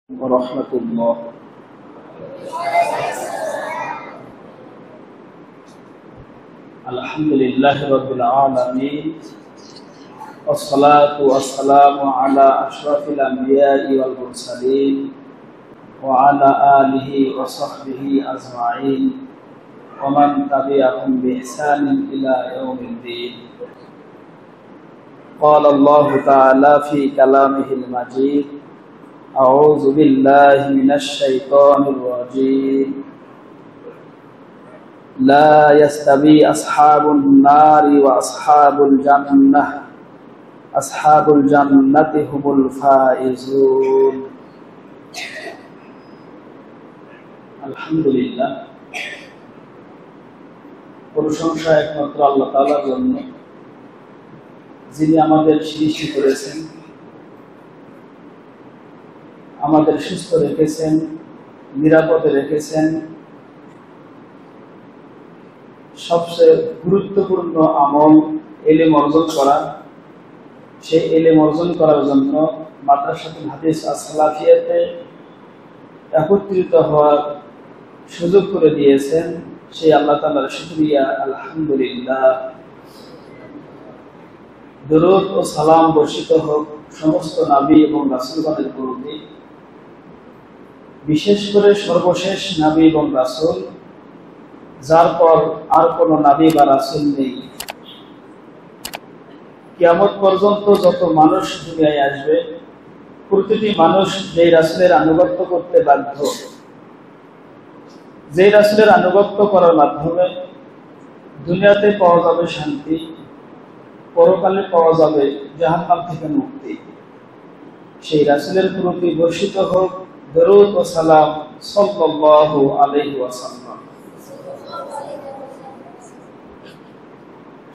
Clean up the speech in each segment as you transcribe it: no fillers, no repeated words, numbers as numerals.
ورحمة الله. الحمد لله رب العالمين، والصلاة والسلام على أشرف الأنبياء والمرسلين وعلى آله وصحبه أجمعين ومن تبعهم بإحسان إلى يوم الدين. قال الله تعالى في كلامه المجيد: أعوذ بالله من الشيطان الرجيم. لا يستوي أصحاب النار وأصحاب الجنة أصحاب الجنة هم الفائزون. আলহামদুলিল্লাহ, প্রশংসা একমাত্র আল্লাহ তাআলার জন্য, যিনি আমাদের সৃষ্টি করেছেন, আমাদের সুস্থ রেখেছেন, নিরাপদে রেখেছেন। সবচেয়ে গুরুত্বপূর্ণ আমল ইলম অর্জন করা। সেই ইলম অর্জন করার জন্য মাদ্রাসাতুল হাদিস আস-সালাফিয়াতে একত্রিত হওয়ার সুযোগ করে দিয়েছেন। সেই আল্লাহ তাআলার শুকরিয়া, আলহামদুলিল্লাহ। দরুদ ও সালাম বর্ষিত হোক সমস্ত নবী এবং রাসূলগণের প্রতি, বিশেষ করে সর্বশেষ নবী এবং রাসূল, যার পর আর কোন নবী বা রাসূল নেই। কিয়ামত পর্যন্ত যত মানুষ দুনিয়ায় আসবে, প্রতিটি মানুষ যেই রাসূলের আনুগত্য করতে বাধ্য, যেই রাসূলের আনুগত্য করার মাধ্যমে দুনিয়াতে পাওয়া যাবে শান্তি, পরকালে পাওয়া যাবে জাহান্নাম থেকে মুক্তি। সেই রাসূলের প্রতি বর্ষিত হোক দরুদ ও সালাম সাল্লাল্লাহু আলাইহি ওয়াসাল্লাম।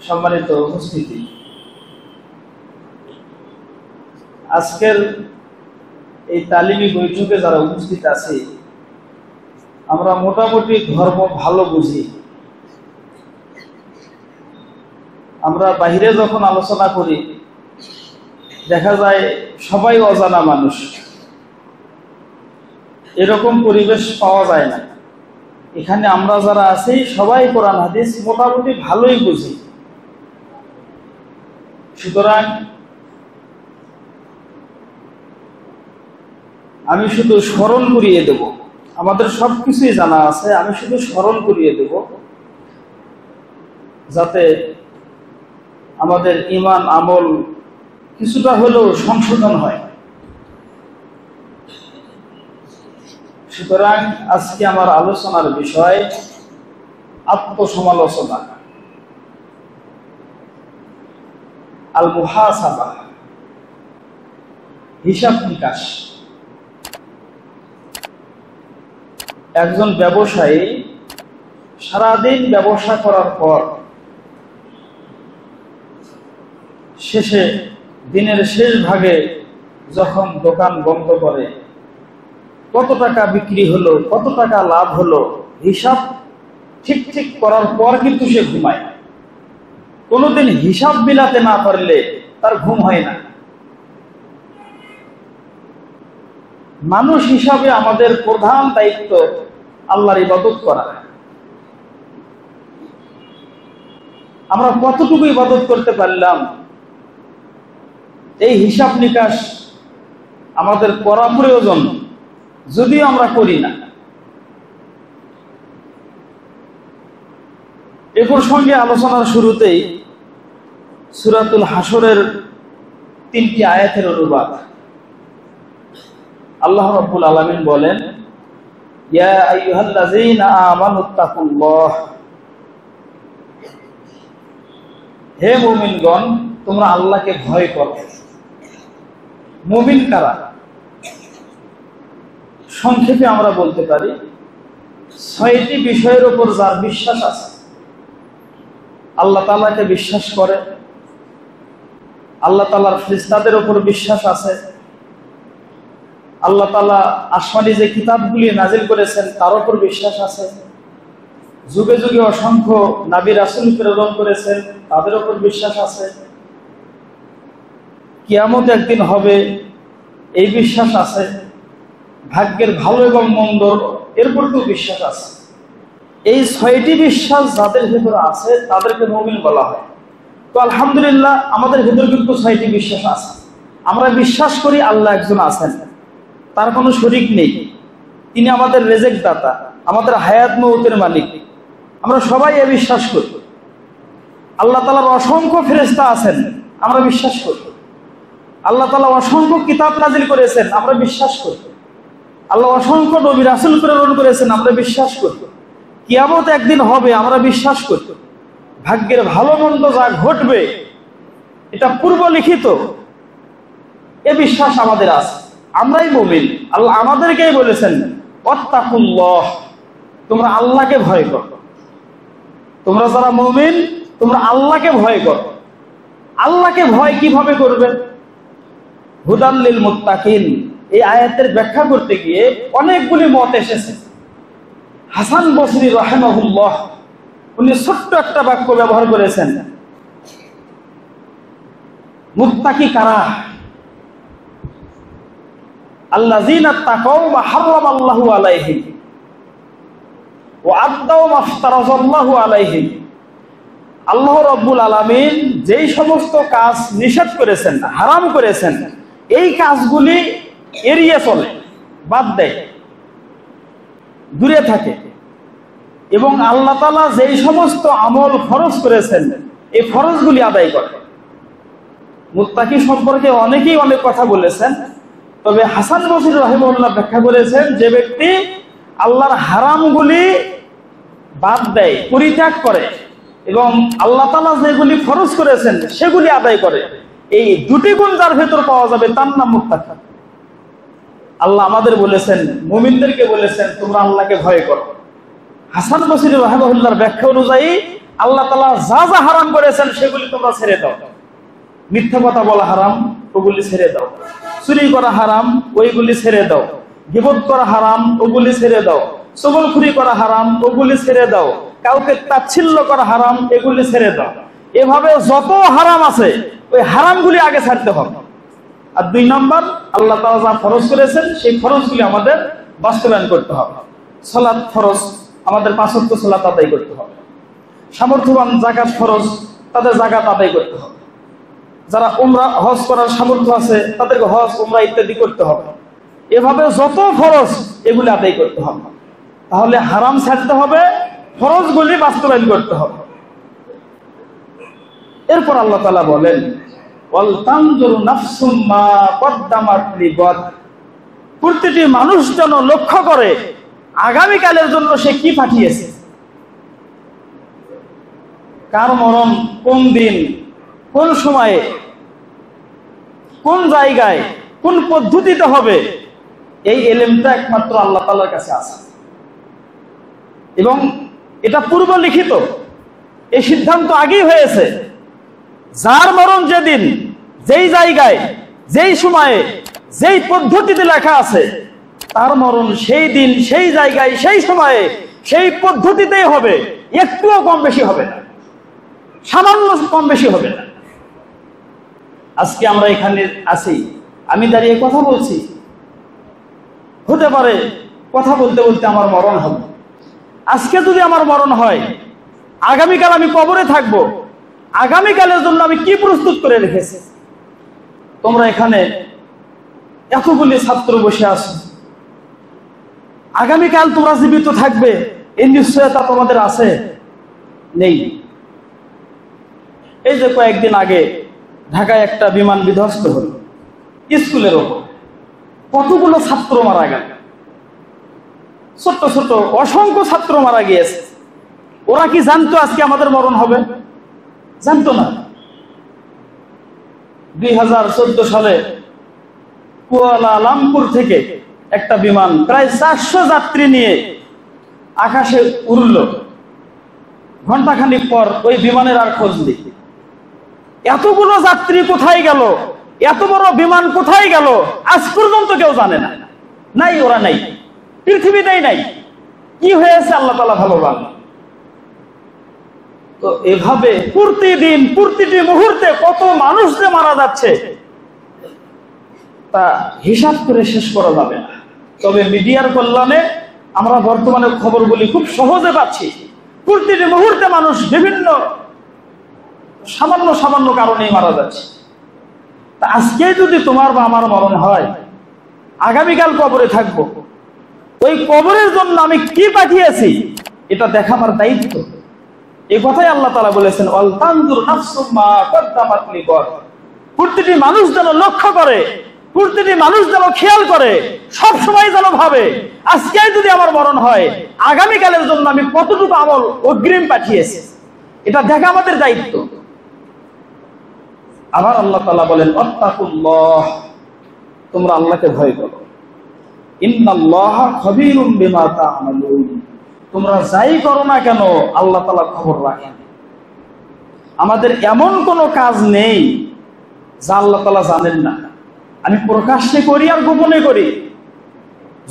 সম্মানিত উপস্থিতি, আজকের এই তালিমি বৈঠকে যারা উপস্থিত আছে, আমরা মোটামুটি ধর্ম ভালো বুঝি। আমরা বাহিরে যখন আলোচনা করি, দেখা যায় সবাই অজানা মানুষ, এরকম পরিবেশ পাওয়া যায় না। এখানে আমরা যারা আছি সবাই কোরআন হাদিস মোটামুটি ভালোই বুঝি। সুতরাং আমি শুধু স্মরণ করিয়ে দেব, আমাদের সবকিছুই জানা আছে, আমি শুধু স্মরণ করিয়ে দেব, যাতে আমাদের ঈমান আমল কিছুটা হলেও সংশোধন হয়। সুতরাং আজকে আমার আলোচনার বিষয় আত্মসমালোচনা, আল মুহাসাবা, হিসাব নিকাশ। একজন ব্যবসায়ী সারাদিন ব্যবসা করার পর শেষে দিনের শেষ ভাগে যখন দোকান বন্ধ করে, কত টাকা বিক্রি হলো, কত টাকা লাভ হলো, হিসাব ঠিক করার পর কিন্তু সে ঘুমায়। কোনোদিন হিসাব মিলাতে না পারলে তার ঘুম হয় না। মানুষ হিসাবে আমাদের প্রধান দায়িত্ব আল্লাহর ইবাদত করা। আমরা কতটুকু ইবাদত করতে পারলাম, এই হিসাব নিকাশ আমাদের করা প্রয়োজন, যদিও আমরা করি না। এ প্রসঙ্গে আলোচনার শুরুতেই সূরাতুল হাসরের 3টি আয়াতের অনুবাদ। আল্লাহ রাব্বুল আলামিন বলেন: ইয়া আইয়ুহাল্লাযীনা আমানুত্তাকুল্লাহ, হে মুমিনগণ, তোমরা আল্লাহকে ভয় করো। মুমিন কারা? সংক্ষেপে আমরা বলতে পারি 6টি বিষয়ের উপর যার বিশ্বাস আছে। আল্লাহ তাআলাকে বিশ্বাস করে, আল্লাহ তাআলার ফেরেশতাদের উপর বিশ্বাস আছে, আল্লাহ তাআলা আসমানি যে কিতাবগুলি নাজিল করেছেন তার উপর বিশ্বাস আছে, যুগে যুগে অসংখ্য নবী রাসূল প্রেরণ করেছেন তাদের উপর বিশ্বাস আছে, কিয়ামত একদিন হবে এই বিশ্বাস আছে, ভাগ্যের ভালো এবং মন্দ এর প্রতিও বিশ্বাস আছে। এই 6টি বিশ্বাস যাদের ভিতরে আছে তাদেরকে মুমিন বলা হয়। তো আলহামদুলিল্লাহ আমাদের ভিতরে কিন্তু 6টি বিশ্বাস আছে। আমরা বিশ্বাস করি আল্লাহ একজন আছেন, তার কোনো শরীক নেই, তিনি আমাদের রেজেক দাতা, আমাদের হায়াত মউতের মালিক। আমরা সবাই এ বিশ্বাস করি। আল্লাহ তাআলার অসংখ্য ফেরেশতা আছেন, আমরা বিশ্বাস করি। আল্লাহ তাআলা অসংখ্য কিতাব নাজিল করেছেন, আমরা বিশ্বাস করি। আল্লাহ অসংখ্য নবী রাসূল প্রেরণ করেছেন, আমরা বিশ্বাস করি। কিয়ামত একদিন হবে, আমরা বিশ্বাস করি। ভাগ্যের ভালো মন্দ যা ঘটবে এটা পূর্ব লিখিত, এ বিশ্বাস আমাদের আছে। আমরাই মুমিন। আল্লাহ আমাদেরকেই বলেছেন ওয়াত্তাকুল্লাহ, তোমরা আল্লাহকে ভয় করো। তোমরা যারা মুমিন তোমরা আল্লাহকে ভয় করো। আল্লাহকে ভয় কিভাবে করবে? হুদাল লিল মুত্তাকিন, এই আয়াতের ব্যাখ্যা করতে গিয়ে অনেকগুলি মত এসেছে। হাসান বসরি রাহিমাহুল্লাহ উনি ছোট্ট একটা বাক্য ব্যবহার করেছেন, মুত্তাকি কারা? আল্লাযীনা তাকাউ মা হারামাল্লাহু আলাইহিম ওয়া আদাউ মা ফতারাযাল্লাহু আলাইহিম। আল্লাহ রাব্বুল আলামিন যেই সমস্ত কাজ নিষেধ করেছেন, হারাম করেছেন, এই কাজগুলি এড়িয়ে চলে, বাদ দেয়, দূরে থাকে। এবং আল্লাহ তাআলা যেই সমস্ত আমল ফরজ করেছেন এই ফরজগুলি আদায় করে। মুত্তাকি সম্পর্কে অনেকেই অনেক কথা বলেছেন, তবে হাসান বসরি রাহিমাহুল্লাহ ব্যাখ্যা করেছেন যে ব্যক্তি আল্লাহর হারামগুলি বাদ দেয়, পরিত্যাগ করে এবং আল্লাহ তাআলা যেগুলি ফরজ করেছেন সেগুলি আদায় করে, এই দুটি গুণ যার ভেতর পাওয়া যাবে তার নাম মুত্তাকি। আল্লাহ আমাদের বলেছেন, মুমিনদেরকে বলেছেন তোমরা আল্লাহকে ভয় করো। হাসান বসরি রাহিমাহুল্লাহর ব্যাখ্যা অনুযায়ী আল্লাহ তাআলা যা যা হারাম করেছেন সেগুলি তোমরা ছেড়ে দাও। মিথ্যা কথা বলা হারাম, ওগুলি ছেড়ে দাও। চুরি করা হারাম, ওইগুলি ছেড়ে দাও। গীবত করা হারাম, ওগুলি ছেড়ে দাও। চুগলখুরি করা হারাম, ওগুলি ছেড়ে দাও। কাউকে তাচ্ছিল্য করা হারাম, এগুলি ছেড়ে দাও। এভাবে যত হারাম আছে ওই হারামগুলি আগে ছাড়তে হবে। আর 2 নম্বর, আল্লাহ তাআলা যা ফরজ করেছেন সেই ফরজগুলি আমাদের বাস্তবায়ন করতে হবে। সালাত ফরজ, আমাদের 5 ওয়াক্ত সালাত আদায় করতে হবে। সামর্থ্যবান যাকাত ফরজ, তাদের যাকাত আদায় করতে হবে। যারা উমরা হজ করার সামর্থ্য আছে তাদেরকে হজ উমরা ইত্যাদি করতে হবে। এভাবে যত ফরজ এগুলি আদায় করতে হবে। তাহলে হারাম ছাড়তে হবে, ফরজগুলি বাস্তবায়ন করতে হবে। এরপর আল্লাহ তাআলা বলেন ওয়াল তানজুর নাফসুম মা কদ্দামাত লিগাদ, প্রতিটি মানুষ যেন লক্ষ্য করে আগামীকালের জন্য সে কি পাঠিয়েছে। কার মরণ কোন দিন, কোন সময়ে, কোন জায়গায়, কোন পদ্ধতিতে হবে, এই ইলমটা একমাত্র আল্লাহ তাআলার কাছে আছে এবং এটা পূর্ব লিখিত। এই সিদ্ধান্ত আগেই হয়েছে, যার মরণ যেদিন, যেই জায়গায়, যেই সময়ে, যেই পদ্ধতিতে লেখা আছে, তার মরণ সেই দিন, সেই জায়গায়, সেই সময়ে, সেই পদ্ধতিতেই হবে। একটুও কম বেশি হবে না, সামান্য কম বেশি হবে না। আজকে আমরা এখানে আছি, আমি দাঁড়িয়ে কথা বলছি, হতে পারে কথা বলতে বলতে আমার মরণ হবে। আজকে যদি আমার মরণ হয়, আগামীকাল আমি কবরে থাকবো। আগামীকালের জন্য আমি কি প্রস্তুত করে রেখেছি? তোমরা এখানে এতগুলি ছাত্র বসে আছো, আগামীকাল তোমরা জীবিত থাকবে এই নিশ্চয়তা তোমাদের আছে? নেই। এই যে কয়েকদিন আগে ঢাকায় একটা বিমান বিধ্বস্ত হল, স্কুলের ওপর কতগুলো ছাত্র মারা গেল, ছোট্ট ছোট অসংখ্য ছাত্র মারা গিয়েছে। ওরা কি জানতো আজকে আমাদের মরণ হবে? জানতো না। 2014 সালে কুয়ালালামপুর থেকে একটা বিমান প্রায় 400 যাত্রী নিয়ে আকাশে উড়ল। ঘন্টাখানিক পর ওই বিমানের আর খোঁজ নেই। এতগুলো যাত্রী কোথায় গেল, এত বড় বিমান কোথায় গেল, আজ পর্যন্ত কেউ জানে না। নাই, ওরা নাই, পৃথিবীতেই নাই। কি হয়েছে আল্লাহ তাআলা ভালো জানেন। তো এভাবে প্রতিদিন, প্রতিটি মুহূর্তে কত মানুষ যে মারা যাচ্ছে তা হিসাব করে শেষ করা যাবে না। তবে মিডিয়ার কল্যাণে আমরা বর্তমানে খবরগুলি খুব সহজে পাচ্ছি। প্রতিটি মুহূর্তে মানুষ বিভিন্ন সামান্য সামান্য কারণেই মারা যাচ্ছে। তা আজকে যদি তোমার বা আমার মরণ হয়, আগামীকাল কবরে থাকবো, ওই কবরের জন্য আমি কি পাঠিয়েছি এটা দেখা আমার দায়িত্ব। এই কথাই আল্লাহ তাআলা বলেছেন, ওয়াল তানজুর নাফসুম মা কদ্দামাত লিগাদ। প্রতিটি মানুষ যেন লক্ষ্য করে, প্রতিটি মানুষ যেন খেয়াল করে, সব সময় যেন ভাবে আজকে যদি আমার মরণ হয়, আগামীকালের জন্য আমি কতটুকু আমল অগ্রিম পাঠিয়েছি, এটা দেখা আমাদের দায়িত্ব। আবার আল্লাহ তাআলা বলেন, আত্তাকুল্লাহ, তোমরা আল্লাহকে ভয় করো। ইন্নাল্লাহা খাবীরুম বিমা তা'মালুন, তোমরা যাই করো না কেন আল্লাহ তাআলা খবর রাখেন। আমাদের এমন কোনো কাজ নেই যা আল্লাহ তাআলা জানেন না। আমি প্রকাশ্যে করি আর গোপনে করি,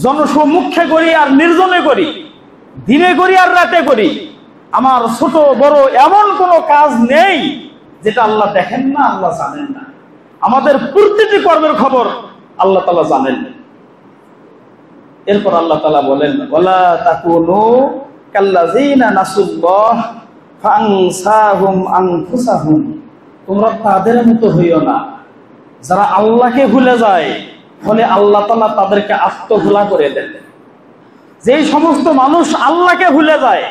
জনসম্মুখে করি আর নির্জনে করি, দিনে করি আর রাতে করি, আমার ছোট বড় এমন কোনো কাজ নেই যেটা আল্লাহ দেখেন না, আল্লাহ জানেন না। আমাদের প্রতিটি কর্মের খবর আল্লাহ তাআলা জানেন। এরপর আল্লাহ তাআলা বলেন, ওয়ালা তাকুনু কাল্লাযিনা নাসুল্লাহ ফাআনসাহুম আনফুসাহুম, তোমরা তাদের মতো হইও না যারা আল্লাহকে ভুলে যায়, ফলে আল্লাহ তাআলা তাদেরকে আত্মভোলা করে দেন। যেই সমস্ত মানুষ আল্লাহকে ভুলে যায়,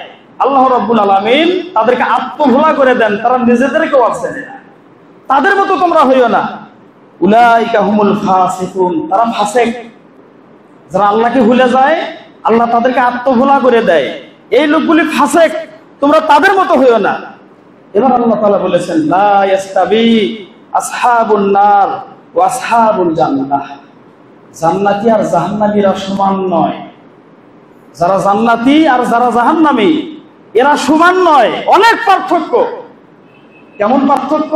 আল্লাহ রাব্বুল আলামিন তাদেরকে আত্মভোলা করে দেন, তারা নিজেদেরকেও চেনে না। তাদের মতো তোমরা হইও না। উলাইকা হুমুল ফাসিকুন, তারা ফাসিক। যারা আল্লাহকে ভুলে যায়, আল্লাহ তাদেরকে আত্মভোলা করে দেয়, এই লোকগুলি ফাসিক, তোমরা তাদের মতো হইও না। এবার আল্লাহ তাআলা বলেছেন, লা ইয়াস্তাবি আসহাবুন নার ওয়া আসহাবুল জান্নাহ, জান্নাতি আর জাহান্নামীরা সমান নয়। যারা জান্নাতি আর যারা জাহান্নামী এরা সমান নয়, অনেক পার্থক্য। কেমন পার্থক্য?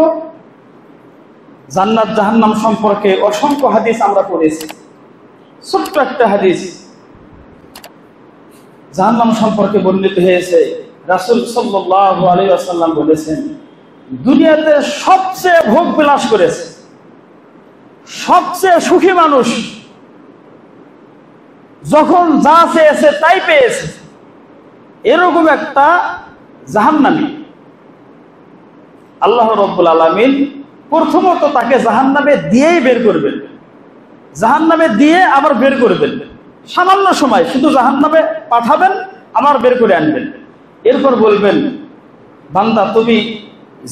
জান্নাত জাহান্নাম সম্পর্কে অসংখ্য হাদিস আমরা পড়েছি। ছোট্ট একটা হাদিস জাহান্নাম সম্পর্কে বর্ণিত হয়েছে। রাসূল সাল্লাল্লাহু আলাইহি ওয়াসাল্লাম বলেছেন, দুনিয়াতে সবচেয়ে ভোগ বিলাস করেছে, সবচেয়ে সুখী মানুষ, যখন যা চেয়েছে তাই পেয়েছে, এরকম একটা জাহান্নামী আল্লাহ রাব্বুল আলামিন প্রথমত তাকে জাহান্নামে দিয়েই বের করবেন, জাহান্নামে দিয়ে আবার বের করবেন। সামান্য সময় শুধু জাহান্নামে পাঠাবেন, আবার বের করে আনবেন। এরপর বলবেন, বান্দা তুমি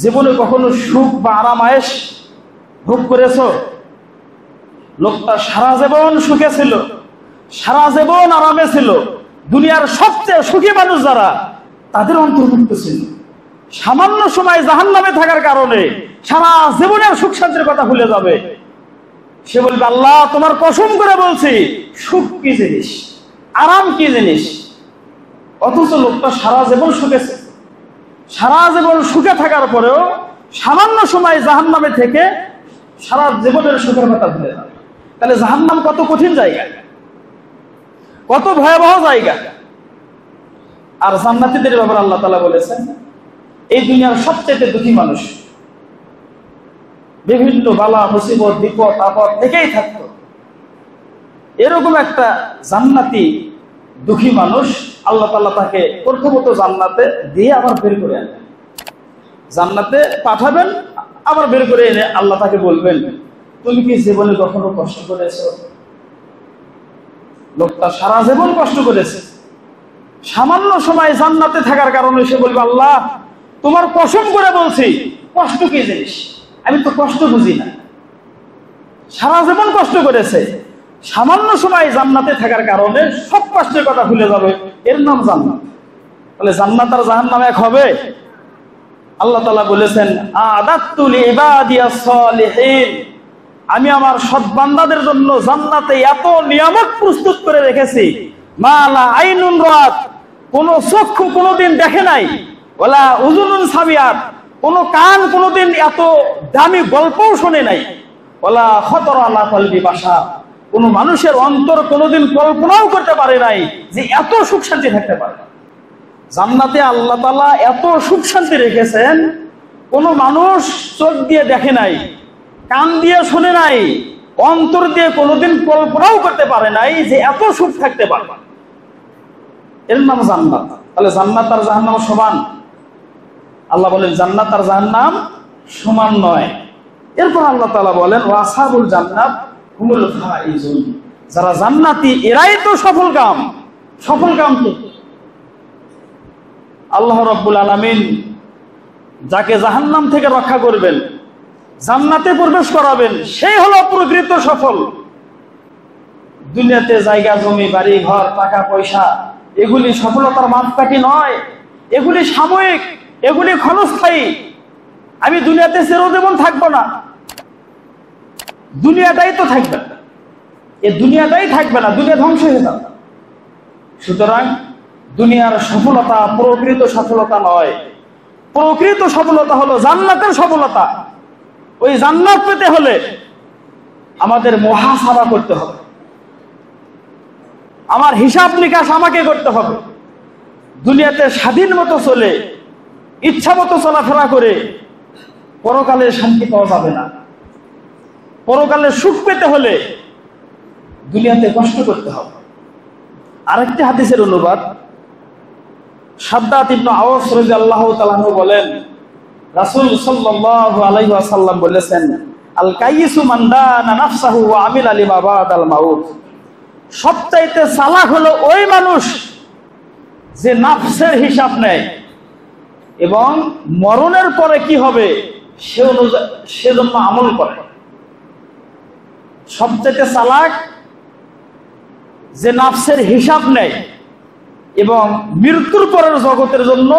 জীবনে কখনো সুখ বা আরাম আয়েশ ভোগ করেছো? লোকটা সারা জীবন সুখে ছিল, সারা জীবন আরামে ছিল, দুনিয়ার সবচেয়ে সুখী মানুষ যারা, তাদের অন্তর্ভুক্ত ছিল। সামান্য সময় জাহান্নামে থাকার কারণে সারা জীবনের সুখ শান্তির কথা ভুলে যাবে। সে বলবে, আল্লাহ তোমার কসম করে বলছি, সুখ কি জিনিস, আরাম কি জিনিস। অথচ লোকটা সারা জীবন সুখেছে, সারা জীবন সুখে থাকার পরেও সামান্য সময় জাহান্নামে থেকে সারা জীবনের সুখের কথা ভুলে যাবে। তাহলে জাহান্নাম কত কঠিন জায়গা, কত ভয়াবহ জায়গা। আর জান্নাতীদের ব্যাপারে আল্লাহ তাআলা বলেছেন, এই দুনিয়ার সবচেয়ে দুঃখী মানুষ, বিভিন্ন বালা মুসিবত বিপদ আপদ থেকেই থাকতো, এরকম একটা জান্নাতি দুঃখী মানুষ আল্লাহ তাআলা তাকে প্রথমত জান্নাতে দিয়ে আবার বের করে আনবেন, জান্নাতে পাঠাবেন, আবার বের করে এনে আল্লাহ তাকে বলবেন, তুমি কি জীবনে কখনো কষ্ট করেছো? লোকটা সারা জীবন কষ্ট করেছে, সামান্য সময় জান্নাতে থাকার কারণে সে বলবে, আল্লাহ তোমার কসম করে বলছি, কষ্ট কি জিনিস, আমি তো কষ্ট বুঝি না। সারা জীবন কষ্ট করেছে, সামান্য সময় জান্নাতে থাকার কারণে সব কষ্টের কথা ভুলে যাবে, এর নাম জান্নাত। তাহলে জান্নাত আর জাহান্নাম এক হবে? আল্লাহ তাআলা বলেছেন, আ'দাতু লিইবাদিয়াস সালিহিন, আমি আমার সৎ বান্দাদের জন্য জান্নাতে এত নিয়ামত প্রস্তুত করে রেখেছি, মা লা আইনুন রাত, কোন চক্ষু কোনদিন দেখে নাই, ওয়ালা উযুনুন সামিআত, কোন কান কোনদিন এত দামি গল্পও শোনে নাই, ওয়ালা খাতারা আলা কলবি বাশার, কোন মানুষের অন্তর কোনদিন কল্পনাও করতে পারে নাই যে এত সুখ শান্তি থাকতে পারে। জান্নাতে আল্লাহ তাআলা এত সুখ শান্তি রেখেছেন, কোন মানুষ চোখ দিয়ে দেখে নাই, কান দিয়ে শোনে নাই, অন্তর দিয়ে কোনোদিন কল্পনাও করতে পারে নাই যে এত সুখ থাকতে পারবে। এর নাম জান্নাত। তাহলে জান্নাত আর জাহান্নাম সমান? আল্লাহ বলেন জান্নাত আর জাহান্নাম সমান নয়। এরপর আল্লাহ তাআলা বলেন ওয়াসাবুল জান্নাত হুমুল ফাইজুন, যারা জান্নাতি এরাই তো সফল কাম। সফল কাম কি? আল্লাহ রাব্বুল আলামিন যাকে জাহান্নাম থেকে রক্ষা করবেন, জান্নাতে প্রবেশ করাবেন, সেই হলো প্রকৃত সফল। দুনিয়াতে জায়গা জমি বাড়ি ঘর টাকা পয়সা এগুলি সফলতার মাপকাঠি নয়, এগুলি সাময়িক, এগুলি ক্ষণস্থায়ী। আমি দুনিয়াতে চিরজীবন থাকবো না, দুনিয়াটাই তো থাকবে না, এই দুনিয়াটাই থাকবে না, দুনিয়া ধ্বংস হয়ে যাবে। সুতরাং দুনিয়ার সফলতা প্রকৃত সফলতা নয়। প্রকৃত সফলতা হলো জান্নাতের সফলতা। ওই জান্নাত পেতে হলে আমাদের মুহাসাবা করতে হবে, আমার হিসাব নিকাশ আমাকে করতে হবে। দুনিয়াতে স্বাধীন মতো চলে ইচ্ছা মতো চলাফেরা করে পরকালে শান্তি পাওয়া যাবে না। পরকালে সুখ পেতে হলে দুনিয়াতে কষ্ট করতে হবে। আরেকটি হাদিসের অনুবাদ, শাদ্দাদ ইবনে আওস রাদিয়াল্লাহু তাআলা আনহু বলেন রাসূল সাল্লাল্লাহু আলাইহি ওয়াসাল্লাম বলেছেন আল কাইয়িসু মান দানা নাফসাহু ওয়া আমিলা লিমা বাদাল মাউত। সবচাইতে চালাক হলো ওই মানুষ যে নাফসের হিসাব নেয় এবং মরণের পরে কি হবে সেজন্য আমল করে। সবচাইতে চালাক যে নাফসের হিসাব নেয় এবং মৃত্যুর পরের জগতের জন্য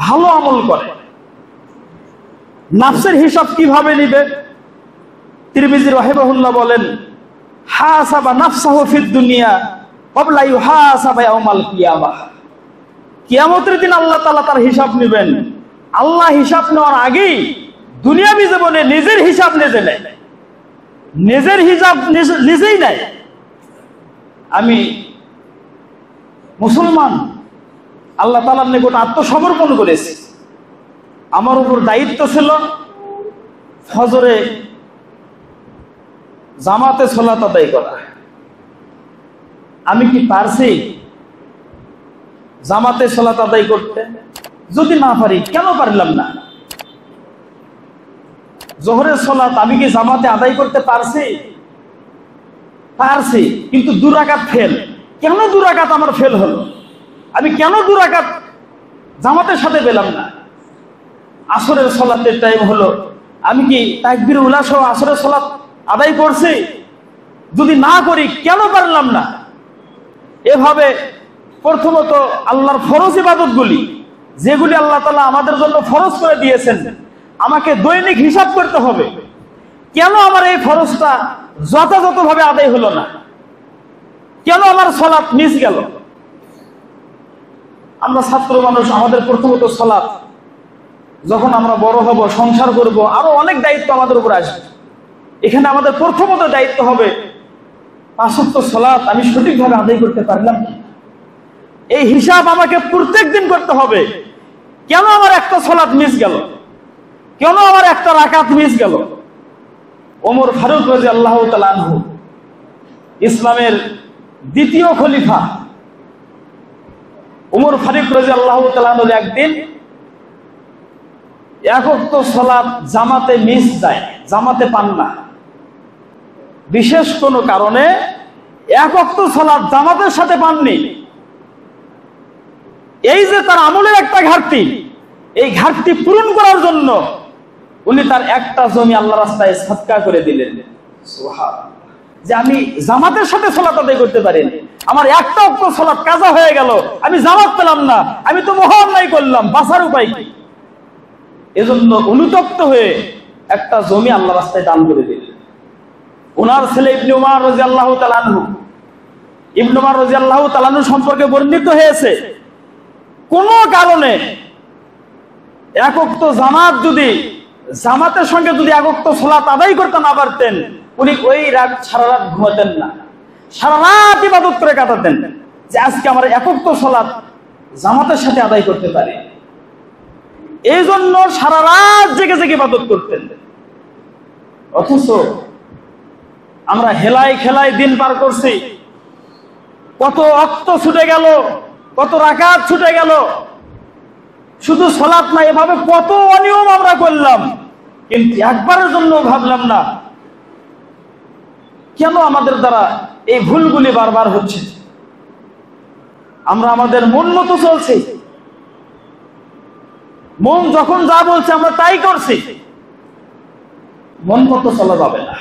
ভালো আমল করে। নাফসের হিসাব কিভাবে নিবে? তিরমিজি রাহিমাহুল্লাহ বলেন হাসাবা নাফসাহু ফিদ দুনিয়া ক্বাবলা ইউহাসাবা ইয়াউমাল কিয়ামাহ। কিয়ামতের দিন আল্লাহ তাআলা তার হিসাব নেবেন। আল্লাহ হিসাব নেওয়ার আগেই দুনিয়াবি জীবনে নিজের হিসাব নিজে নেয়, নিজের হিসাব নিজেই নেয়। আমি মুসলমান, আল্লাহ তাআলার নিকট আত্মসমর্পণ করেছি। আমার উপর দায়িত্ব ছিল ফজরে জামাতে সালাত আদায় করা। আমি কি পারছি জামাতে সালাত আদায় করতে? যদি না পারি, কেন পারলাম না? জোহরের সালাত আমি কি জামাতে আদায় করতে পারছি? পারছি, কিন্তু 2 রাকাত ফেল। কেন 2 রাকাত আমার ফেল হলো? আমি কেন 2 রাকাত জামাতের সাথে পেলাম না? আসরের সালাতের টাইম হলো, আমি কি তাকবীর উলা সহ আসরের সালাত আদায় করছি? যদি না করি, কেন পারলাম না? এভাবে প্রথমত আল্লাহর ফরজ ইবাদতগুলি, যেগুলি আল্লাহ তাআলা আমাদের জন্য ফরজ করে দিয়েছেন, আমাকে দৈনিক হিসাব করতে হবে। কেন আমার এই ফরজটা যথাযথভাবে আদায় হলো না? কেন আমার সালাত মিস গেল? আমরা ছাত্র মানুষ, আমাদের প্রথমত সালাত, যখন আমরা বড় হব, সংসার করব, আরো অনেক দায়িত্ব আমাদের উপর আসবে। এখানে আমাদের প্রথমত দায়িত্ব হবে 5 ওয়াক্ত সালাত আমি সঠিকভাবে আদায় করতে পারলাম না। এই হিসাব আমাকে প্রত্যেকদিন করতে হবে। কেন আমার একটা সালাত মিস গেল? কেন আমার একটা রাকাত মিস গেল? ওমর ফারুক রাদিয়াল্লাহু তাআলা আনহু, ইসলামের দ্বিতীয় খলিফা ওমর ফারুক রাদিয়াল্লাহু তাআলা আনহু একদিন 1 ওয়াক্ত সালাত জামাতে মিস যায়, জামাতে পান না। বিশেষ কোনো কারণে 1 ওয়াক্ত সালাত জামাতের সাথে পাননি। এই যে তার আমলের একটা ঘাটতি, এই ঘাটতি পূরণ করার জন্য উনি তার একটা জমি আল্লাহর রাস্তায় সাদকা করে দিলেন। সুবহানাল্লাহ, যে আমি জামাতের সাথে সালাত আদায় করতে পারি, আমার একটা ওয়াক্ত সালাত কাজা হয়ে গেল, আমি জামাত পেলাম না, আমি তো মহা অন্যায় করলাম, বাঁচার উপায় কি? এজন্য অনুতপ্ত হয়ে একটা জমি আল্লাহর রাস্তায় দান করে দিলেন। ওনার ছেলে ইবনে উমর রাদিয়াল্লাহু তাআলা আনহু, ইবনে উমর রাদিয়াল্লাহু তাআলা আনহু সম্পর্কে বর্ণিত হয়েছে, কোন কারণে 1 ওয়াক্ত জামাতের সঙ্গে যদি 1 ওয়াক্ত সালাত আদায় করতে না পারতেন, উনি ওই রাত সারা রাত ঘুমাতেন না, সারা রাত ইবাদত করে কাটাতেন, যে আজকে আমার 1 ওয়াক্ত সালাত জামাতের সাথে আদায় করতে পারি। এই জন্য সারা রাত জেগে জেগে ইবাদত করতেন। অথচ আমরা হেলাই খেলাই দিন পার করছি, কত ওয়াক্ত ছুটে গেল, কত রাকাত ছুটে গেল, শুধু সালাত না, এভাবে কত অনিয়ম আমরা করলাম, কিন্তু একবারের জন্য ভাবলাম না কেন আমাদের দ্বারা এই ভুলগুলি বারবার হচ্ছে। আমরা আমাদের মন মতো চলছি, মন যখন যা বলছে আমরা তাই করছি। মন মতো চলা যাবে না।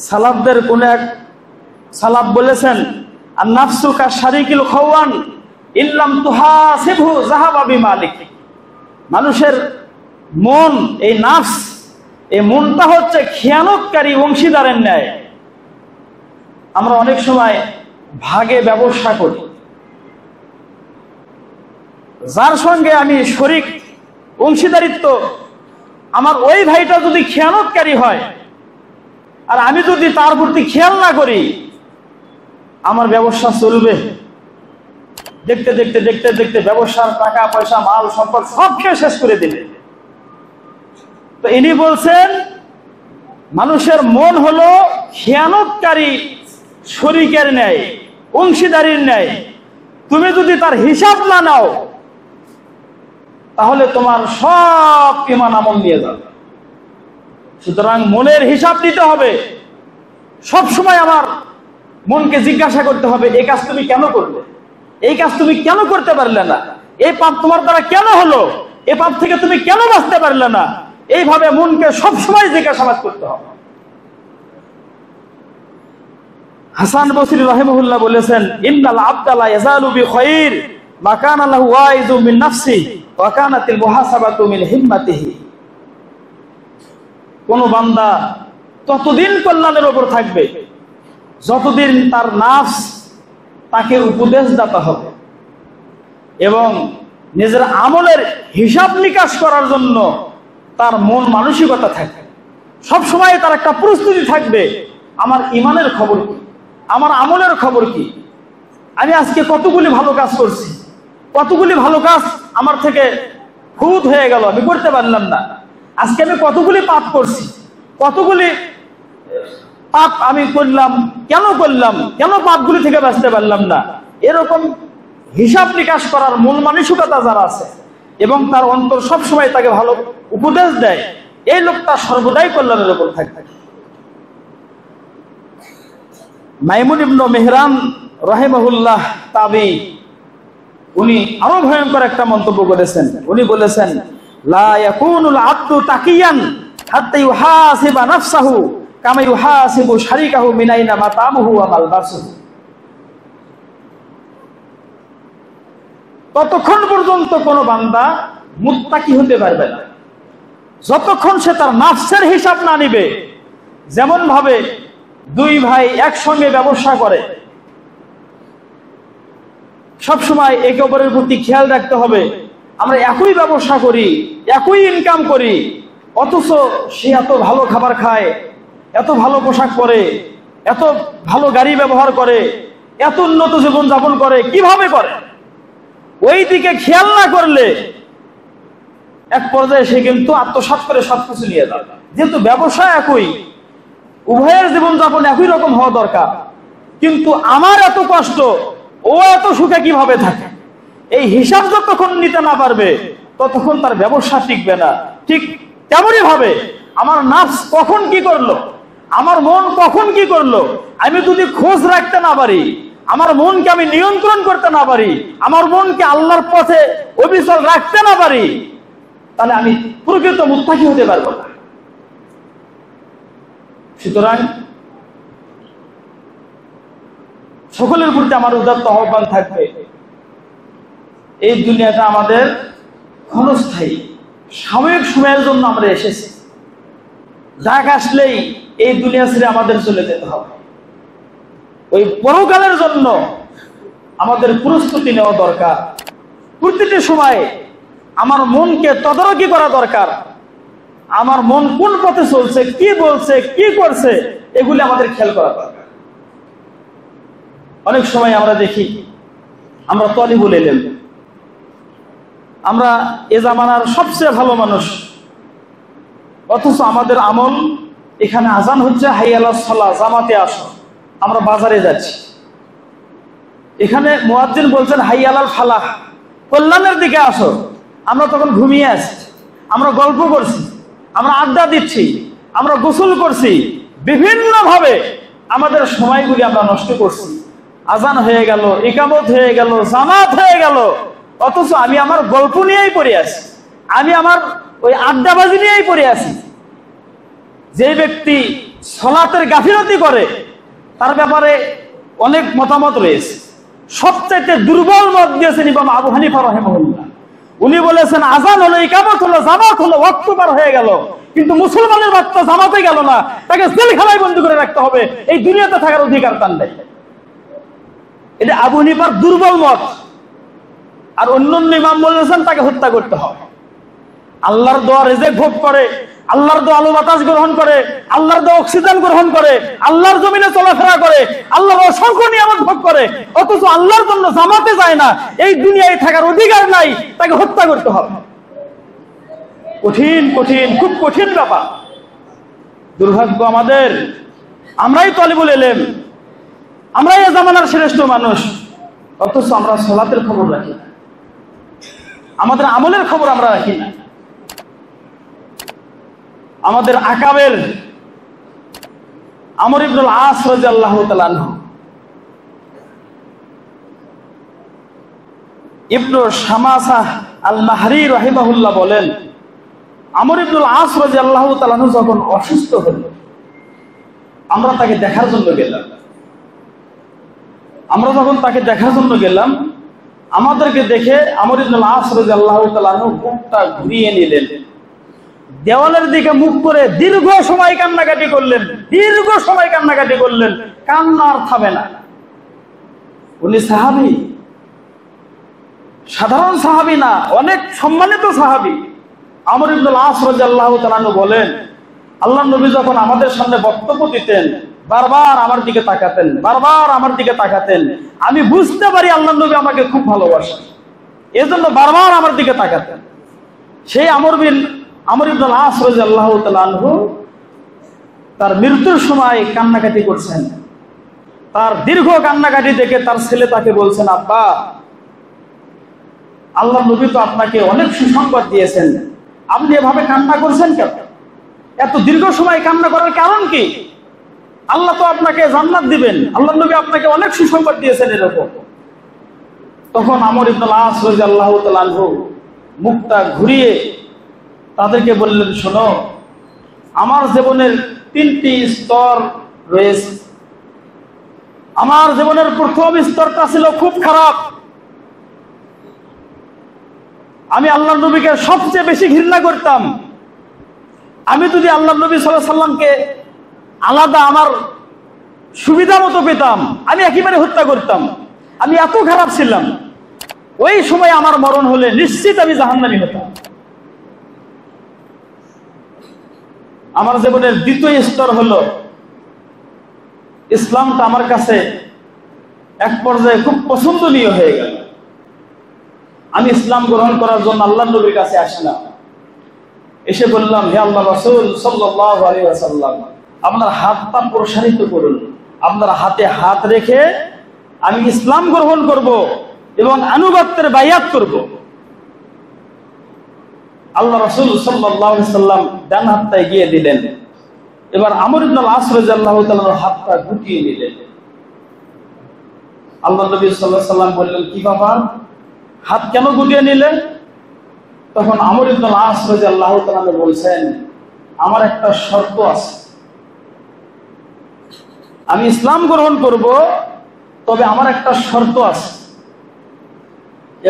সালাফদের কোন এক সালাফ বলেছেন, আর নাফসু কা শারিকিল খাওয়ান ইল্লাম তুহাসিবহু যাহাবা বিমালিক। মানুষের মন, এই নাফস, এই মনটা হচ্ছে খেয়ানতকারী অংশীদারের ন্যায়। আমরা অনেক সময় ভাগে ব্যবসা করি, যার সঙ্গে আমি শরীক অংশীদারিত্ব, আমার ওই ভাইটা যদি খেয়ানতকারী হয় আর আমি যদি তার প্রতি খেয়াল না করি, আমার ব্যবসা চলবে। দেখতে দেখতে দেখতে দেখতে ব্যবসার টাকা পয়সা মাল সম্পদ সব খেয়ে শেষ করে দিবে। তো ইনি বলছেন, মানুষের মন হলো খেয়ানতকারী শরীকের ন্যায়, অংশীদারির ন্যায়। তুমি যদি তার হিসাব না নাও, তাহলে তোমার সব ঈমান আমল নিয়ে যাবে। সুতরাং মনের হিসাব নিতে হবে। সব সময় আমার মনকে জিজ্ঞাসা করতে হবে, এই কাজ তুমি কেন করলে, এই কাজ তুমি কেন করতে পারলে না, এই পাপ তোমার দ্বারা কেন হলো, এই পাপ থেকে তুমি কেন বাঁচতে পারলে না। এইভাবে মনকে সব সময় জিজ্ঞাসাবাদ করতে হবে। হাসান বসরি রাহিমাহুল্লাহ বলেছেন, ইন্নাল আবদা লা ইয়াজালু বিখাইর মা কানা লাহু ওয়াইযু মিন নাফসি ওয়া কানাতিল মুহাসাবাতু মিন হিম্মাতিহি। কোন বান্দা ততদিন কল্যাণের উপর থাকবে যতদিন তার নাফস তাকে উপদেশ দাতা হবে এবং নিজের আমলের হিসাব নিকাশ করার জন্য তার মন মানসিকতা থাকবে। সব সময় তার একটা প্রস্তুতি থাকবে, আমার ঈমানের খবর কি, আমার আমলের খবর কি, আমি আজকে কতগুলি ভালো কাজ করছি, কতগুলি ভালো কাজ আমার থেকে খুঁত হয়ে গেল, আমি করতে পারলাম না। আজকে আমি কতগুলি পাপ করছি, কতগুলি পাপ আমি করলাম, কেন করলাম, কেন পাপগুলি থেকে বাঁচতে পারলাম না। এরকম হিসাব নিকাশ করার মূল মানসিকতা যারা আছে এবং তার অন্তর সবসময় তাকে ভালো উপদেশ দেয়, এই লোকটা সর্বদাই কল্যাণের উপর থাকবে। মাইমুন ইবনে মেহরান রাহিমাহুল্লাহ তাবি, উনি আরো ভয়ঙ্কর একটা মন্তব্য করেছেন। উনি বলেছেন, লা ইয়াকুনুল আবদু তাকিয়ান হাত্তা ইউহাসিবা নাফসাহু কামা ইউহাসিবু শারিকাহু মিন আইনা মাতামুহু ওয়া মালবাসুহু। ততক্ষণ পর্যন্ত কোন বান্দা মুত্তাকি হতে পারবে না যতক্ষণ সে তার নাফসের হিসাব না নিবে। যেমন ভাবে দুই ভাই একসঙ্গে ব্যবসা করে, সবসময় একে অপরের প্রতি খেয়াল রাখতে হবে। আমরা একই ব্যবসা করি, একই ইনকাম করি, অথচ সে এত ভালো খাবার খায়, এত ভালো পোশাক পরে, এত ভালো গাড়ি ব্যবহার করে, এত উন্নত জীবন যাপন করে, কিভাবে করে? ওই দিকে খেয়াল না করলে এক পর্যায়ে সে কিন্তু আত্মসাৎ করে সবকিছু নিয়ে যাবে। যেহেতু ব্যবসা একই, উভয়ের জীবনযাপন একই রকম হওয়া দরকার, কিন্তু আমার এত কষ্ট, ও এত সুখে কিভাবে থাকে, এই হিসাব যতক্ষণ নিতে না পারবে ততক্ষণ তার ব্যবসা টিকবে না। ঠিক তেমনই ভাবে আমার নাফস কখন কি করলো, আমার মন কখন কি করলো, আমি যদি খোঁজ রাখতে না পারি, আমার মনকে আমি নিয়ন্ত্রণ করতে না পারি, আমার মনকে আল্লাহর পথে অবিচল রাখতে না পারি, তাহলে আমি প্রকৃত মুত্তাকি হতে পারবো না। সুতরাং সকলের প্রতি আমার উদাত্ত আহ্বান থাকবে, এই দুনিয়াটা আমাদের ক্ষণস্থায়ী, সাময়িক সময়ের জন্য আমরা এসেছি। যাক আসলেই এই দুনিয়া ছেড়ে আমাদের চলে যেতে হবে। ওই পরকালের জন্য আমাদের প্রস্তুতি নেওয়া দরকার। প্রতিটি সময়ে আমার মনকে তদারকি করা দরকার। আমার মন কোন পথে চলছে, কি বলছে, কি করছে, এগুলি আমাদের খেয়াল করা দরকার। অনেক সময় আমরা দেখি আমরা তলিবুল ইলম, আমরা এ জামানার সবচেয়ে ভালো মানুষ, অথচ আমাদের আমল এখানে আজান হচ্ছে, হাইয়া আলাস সালাহ, জামাতে আসো, আমরা বাজারে যাচ্ছি। এখানে মুয়াজ্জিন বলছেন হাইয়া আলাল ফালাহ, কল্যাণের দিকে আসো। আমরা তখন ঘুমিয়ে আছি, আমরা গল্প করছি, আমরা আড্ডা দিচ্ছি, আমরা গোসল করছি, বিভিন্নভাবে আমাদের সময়গুলি আমরা নষ্ট করছি। আজান হয়ে গেল, ইকামত হয়ে গেল, জামাত হয়ে গেল, অথচ আমি আমার গল্প নিয়েই পড়ে আছি, আমি আমার ওই আড্ডাবাজি নিয়েই পড়ে আছি। যে ব্যক্তি সালাতের গাফিলতি করে তার ব্যাপারে অনেক মতামত রয়েছে। সবচাইতে দুর্বল মত দিয়েছেন ইমাম আবু হানিফা রাহিমাহুল্লাহ। উনি বলেছেন আজান হলো, ইকামত হলো, জামাত হলো, ওয়াক্ত পার হয়ে গেল, কিন্তু মুসলমানের বাচ্চা জামাতে গেল না, তাকে জেলখানায় বন্দী করে রাখতে হবে, এই দুনিয়াতে থাকার অধিকার তার নেই। এটা আবু হানিফার দুর্বল মত। আর অন্যান্য ইমাম বলেছেন তাকে হত্যা করতে হবে। আল্লাহর দোয়া রিজিক ভোগ করে, আল্লাহর দোয়া আলো বাতাস গ্রহণ করে, আল্লাহর দোয়া অক্সিজেন গ্রহণ করে, আল্লাহর জমিনে চলাফেরা করে, আল্লাহর অসংখ্য নিয়ামত ভোগ করে, অথচ আল্লাহর জন্য জামাতে যায় না, এই দুনিয়ায় থাকার অধিকার নাই, তাকে হত্যা করতে হবে। কঠিন কঠিন, খুব কঠিন ব্যাপার। দুর্ভাগ্য আমাদের, আমরাই তালিবুল ইলম, আমরাই এ জামানার শ্রেষ্ঠ মানুষ, অথচ আমরা সালাতের খবর রাখি না, আমাদের আমলের খবর আমরা রাখি না। আমাদের আকাবের আমর ইবনুল আস রাদিয়াল্লাহু তাআলা আনহু, ইবনু শামাসাহ আল মাহরি রাহিমাহুল্লাহ বলেন, আমর ইবনুল আস রাদিয়াল্লাহু তাআলা আনহু যখন অসুস্থ হল, আমরা তাকে দেখার জন্য গেলাম। আমরা যখন তাকে দেখার জন্য গেলাম, আমাদেরকে দেখে আমর ইবনুল আস রাদিয়াল্লাহু তাআলা আনহু মুখটা ঘুরিয়ে নিলেন, দেওয়ালের দিকে মুখ করে দীর্ঘ সময় কান্নাকাটি করলেন, দীর্ঘ সময় কান্নাকাটি করলেন, কান্না আর থামে না। উনি সাহাবী, সাধারণ সাহাবী না, অনেক সম্মানিত সাহাবী। আমর ইবনুল আস রাদিয়াল্লাহু তাআলা আনহু বলেন, আল্লাহর নবী যখন আমাদের সামনে বক্তব্য দিতেন, বারবার আমার দিকে তাকাতেন, বারবার আমার দিকে তাকাতেন। আমি বুঝতে পারি আল্লাহর নবী আমাকে খুব ভালোবাসেন, এজন্য বারবার আমার দিকে তাকাতেন। সেই আমর ইবনুল আস রাদিয়াল্লাহু তাআলা আনহু তার মৃত্যুর সময় কান্নাকাটি করছেন। তার দীর্ঘ কান্নাকাটি দেখে তার ছেলে তাকে বলছেন, আব্বা, আল্লাহর নবী তো আপনাকে অনেক সুসংবাদ দিয়েছেন, আপনি এভাবে কান্না করছেন কেন? এত দীর্ঘ সময় কান্না করার কারণ কি? আল্লাহ তো আপনাকে জান্নাত দিবেন, আল্লাহর নবী আপনাকে অনেক সুসংবাদ দিয়েছেন এরকম। তখন আমর ইবনুল আস রাদিয়াল্লাহু তাআলা আনহু মুখটা ঘুরিয়ে তাদেরকে বললেন, শোনো, আমার জীবনের 3টি স্তর রয়েছে। আমার জীবনের প্রথম স্তরটা ছিল খুব খারাপ। আমি আল্লাহর নবীকে সবচেয়ে বেশি ঘৃণা করতাম। আমি যদি আল্লাহর নবী সাল্লাল্লাহু আলাইহি সাল্লামকে আলাদা আমার সুবিধা মতো পেতাম, আমি একেবারে হত্যা করতাম। আমি এত খারাপ ছিলাম। ওই সময় আমার মরণ হলে নিশ্চিত আমি জাহান্নামী হতাম। আমার জীবনের দ্বিতীয় স্তর হলো, ইসলামটা আমার কাছে এক পর্যায়ে খুব পছন্দনীয় হয়ে গেল। আমি ইসলাম গ্রহণ করার জন্য আল্লাহর নবীর কাছে আসলাম, এসে বললাম, হে আল্লাহ রাসূল সাল্লাল্লাহু আলাইহি ওয়াসাল্লাম, আপনার হাতটা প্রসারিত করুন, আপনার হাতে হাত রেখে আমি ইসলাম গ্রহণ করব এবং আনুগত্যের বায়াত করব। আল্লাহ রাসূল সাল্লাল্লাহু আলাইহি ওয়াসাল্লাম ডান হাতটা এগিয়ে দিলেন। এবার আমর ইবনুল আস রাদিয়াল্লাহু তাআলার হাতটা গুটিয়ে নিলেন। আল্লাহ নবী সাল্লাল্লাহু আলাইহি ওয়াসাল্লাম বললেন, কি ব্যাপার, হাত কেন গুটিয়ে নিলেন? তখন আমর ইবনুল আস রাদিয়াল্লাহু তাআলা বলছেন, আমার একটা শর্ত আছে, আমি ইসলাম গ্রহণ করব, তবে আমার একটা শর্ত আছে।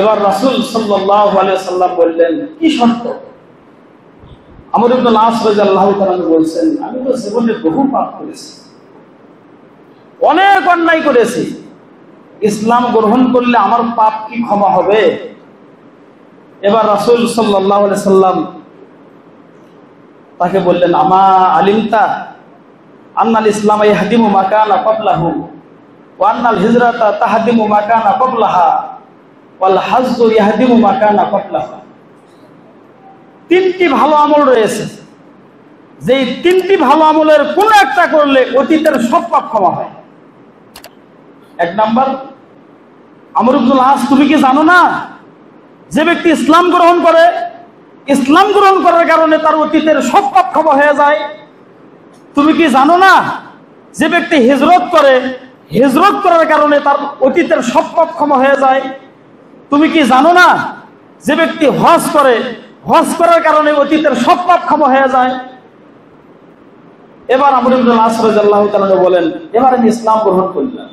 এবার রাসূল সাল্লাল্লাহু আলাইহি ওয়াসাল্লাম বললেন, কি শর্ত? আমর ইবনুল আস রাদিয়াল্লাহু তাআলা বলছেন, আমি তো জীবনে বহু পাপ করেছি, অনেক অন্যায় করেছি, ইসলাম গ্রহণ করলে আমার পাপ কি ক্ষমা হবে? এবার রাসূল সাল্লাল্লাহু আলাইহি ওয়াসাল্লাম তাকে বললেন, আমা আলিমতা আন্নাল ইসলাম ইয়াহদিমু মা কানা ক্বাবলাহু ওয়া আন্নাল হিজরাতা তাহদিমু মা কানা ক্বাবলাহা ওয়াল হাজ্জু ইয়াহদিমু মা কানা ক্বাবলাহা। 3টি ভালো আমল রয়েছে, যে এই তিনটি ভালো আমলের কোন একটা করলে অতীতের সব পাপ ক্ষমা হয়। এক নাম্বার, আমর ইবনুল আস, তুমি কি জানো না যে ব্যক্তি ইসলাম গ্রহণ করে, ইসলাম গ্রহণ করার কারণে তার অতীতের সব পাপ ক্ষমা হয়ে যায়? তুমি কি জানো না যে ব্যক্তি হিজরত করে, হিজরত করার কারণে তার অতীতের সব পাপ ক্ষমা হয়ে যায়? তুমি কি জানো না যে ব্যক্তি হজ করে, হজ করার কারণে অতীতের সব পাপ ক্ষমা হয়ে যায়? এবার আমর ইবনুল আস রাদিয়াল্লাহু তাআলা বলেন, এবার আমি ইসলাম গ্রহণ করলাম,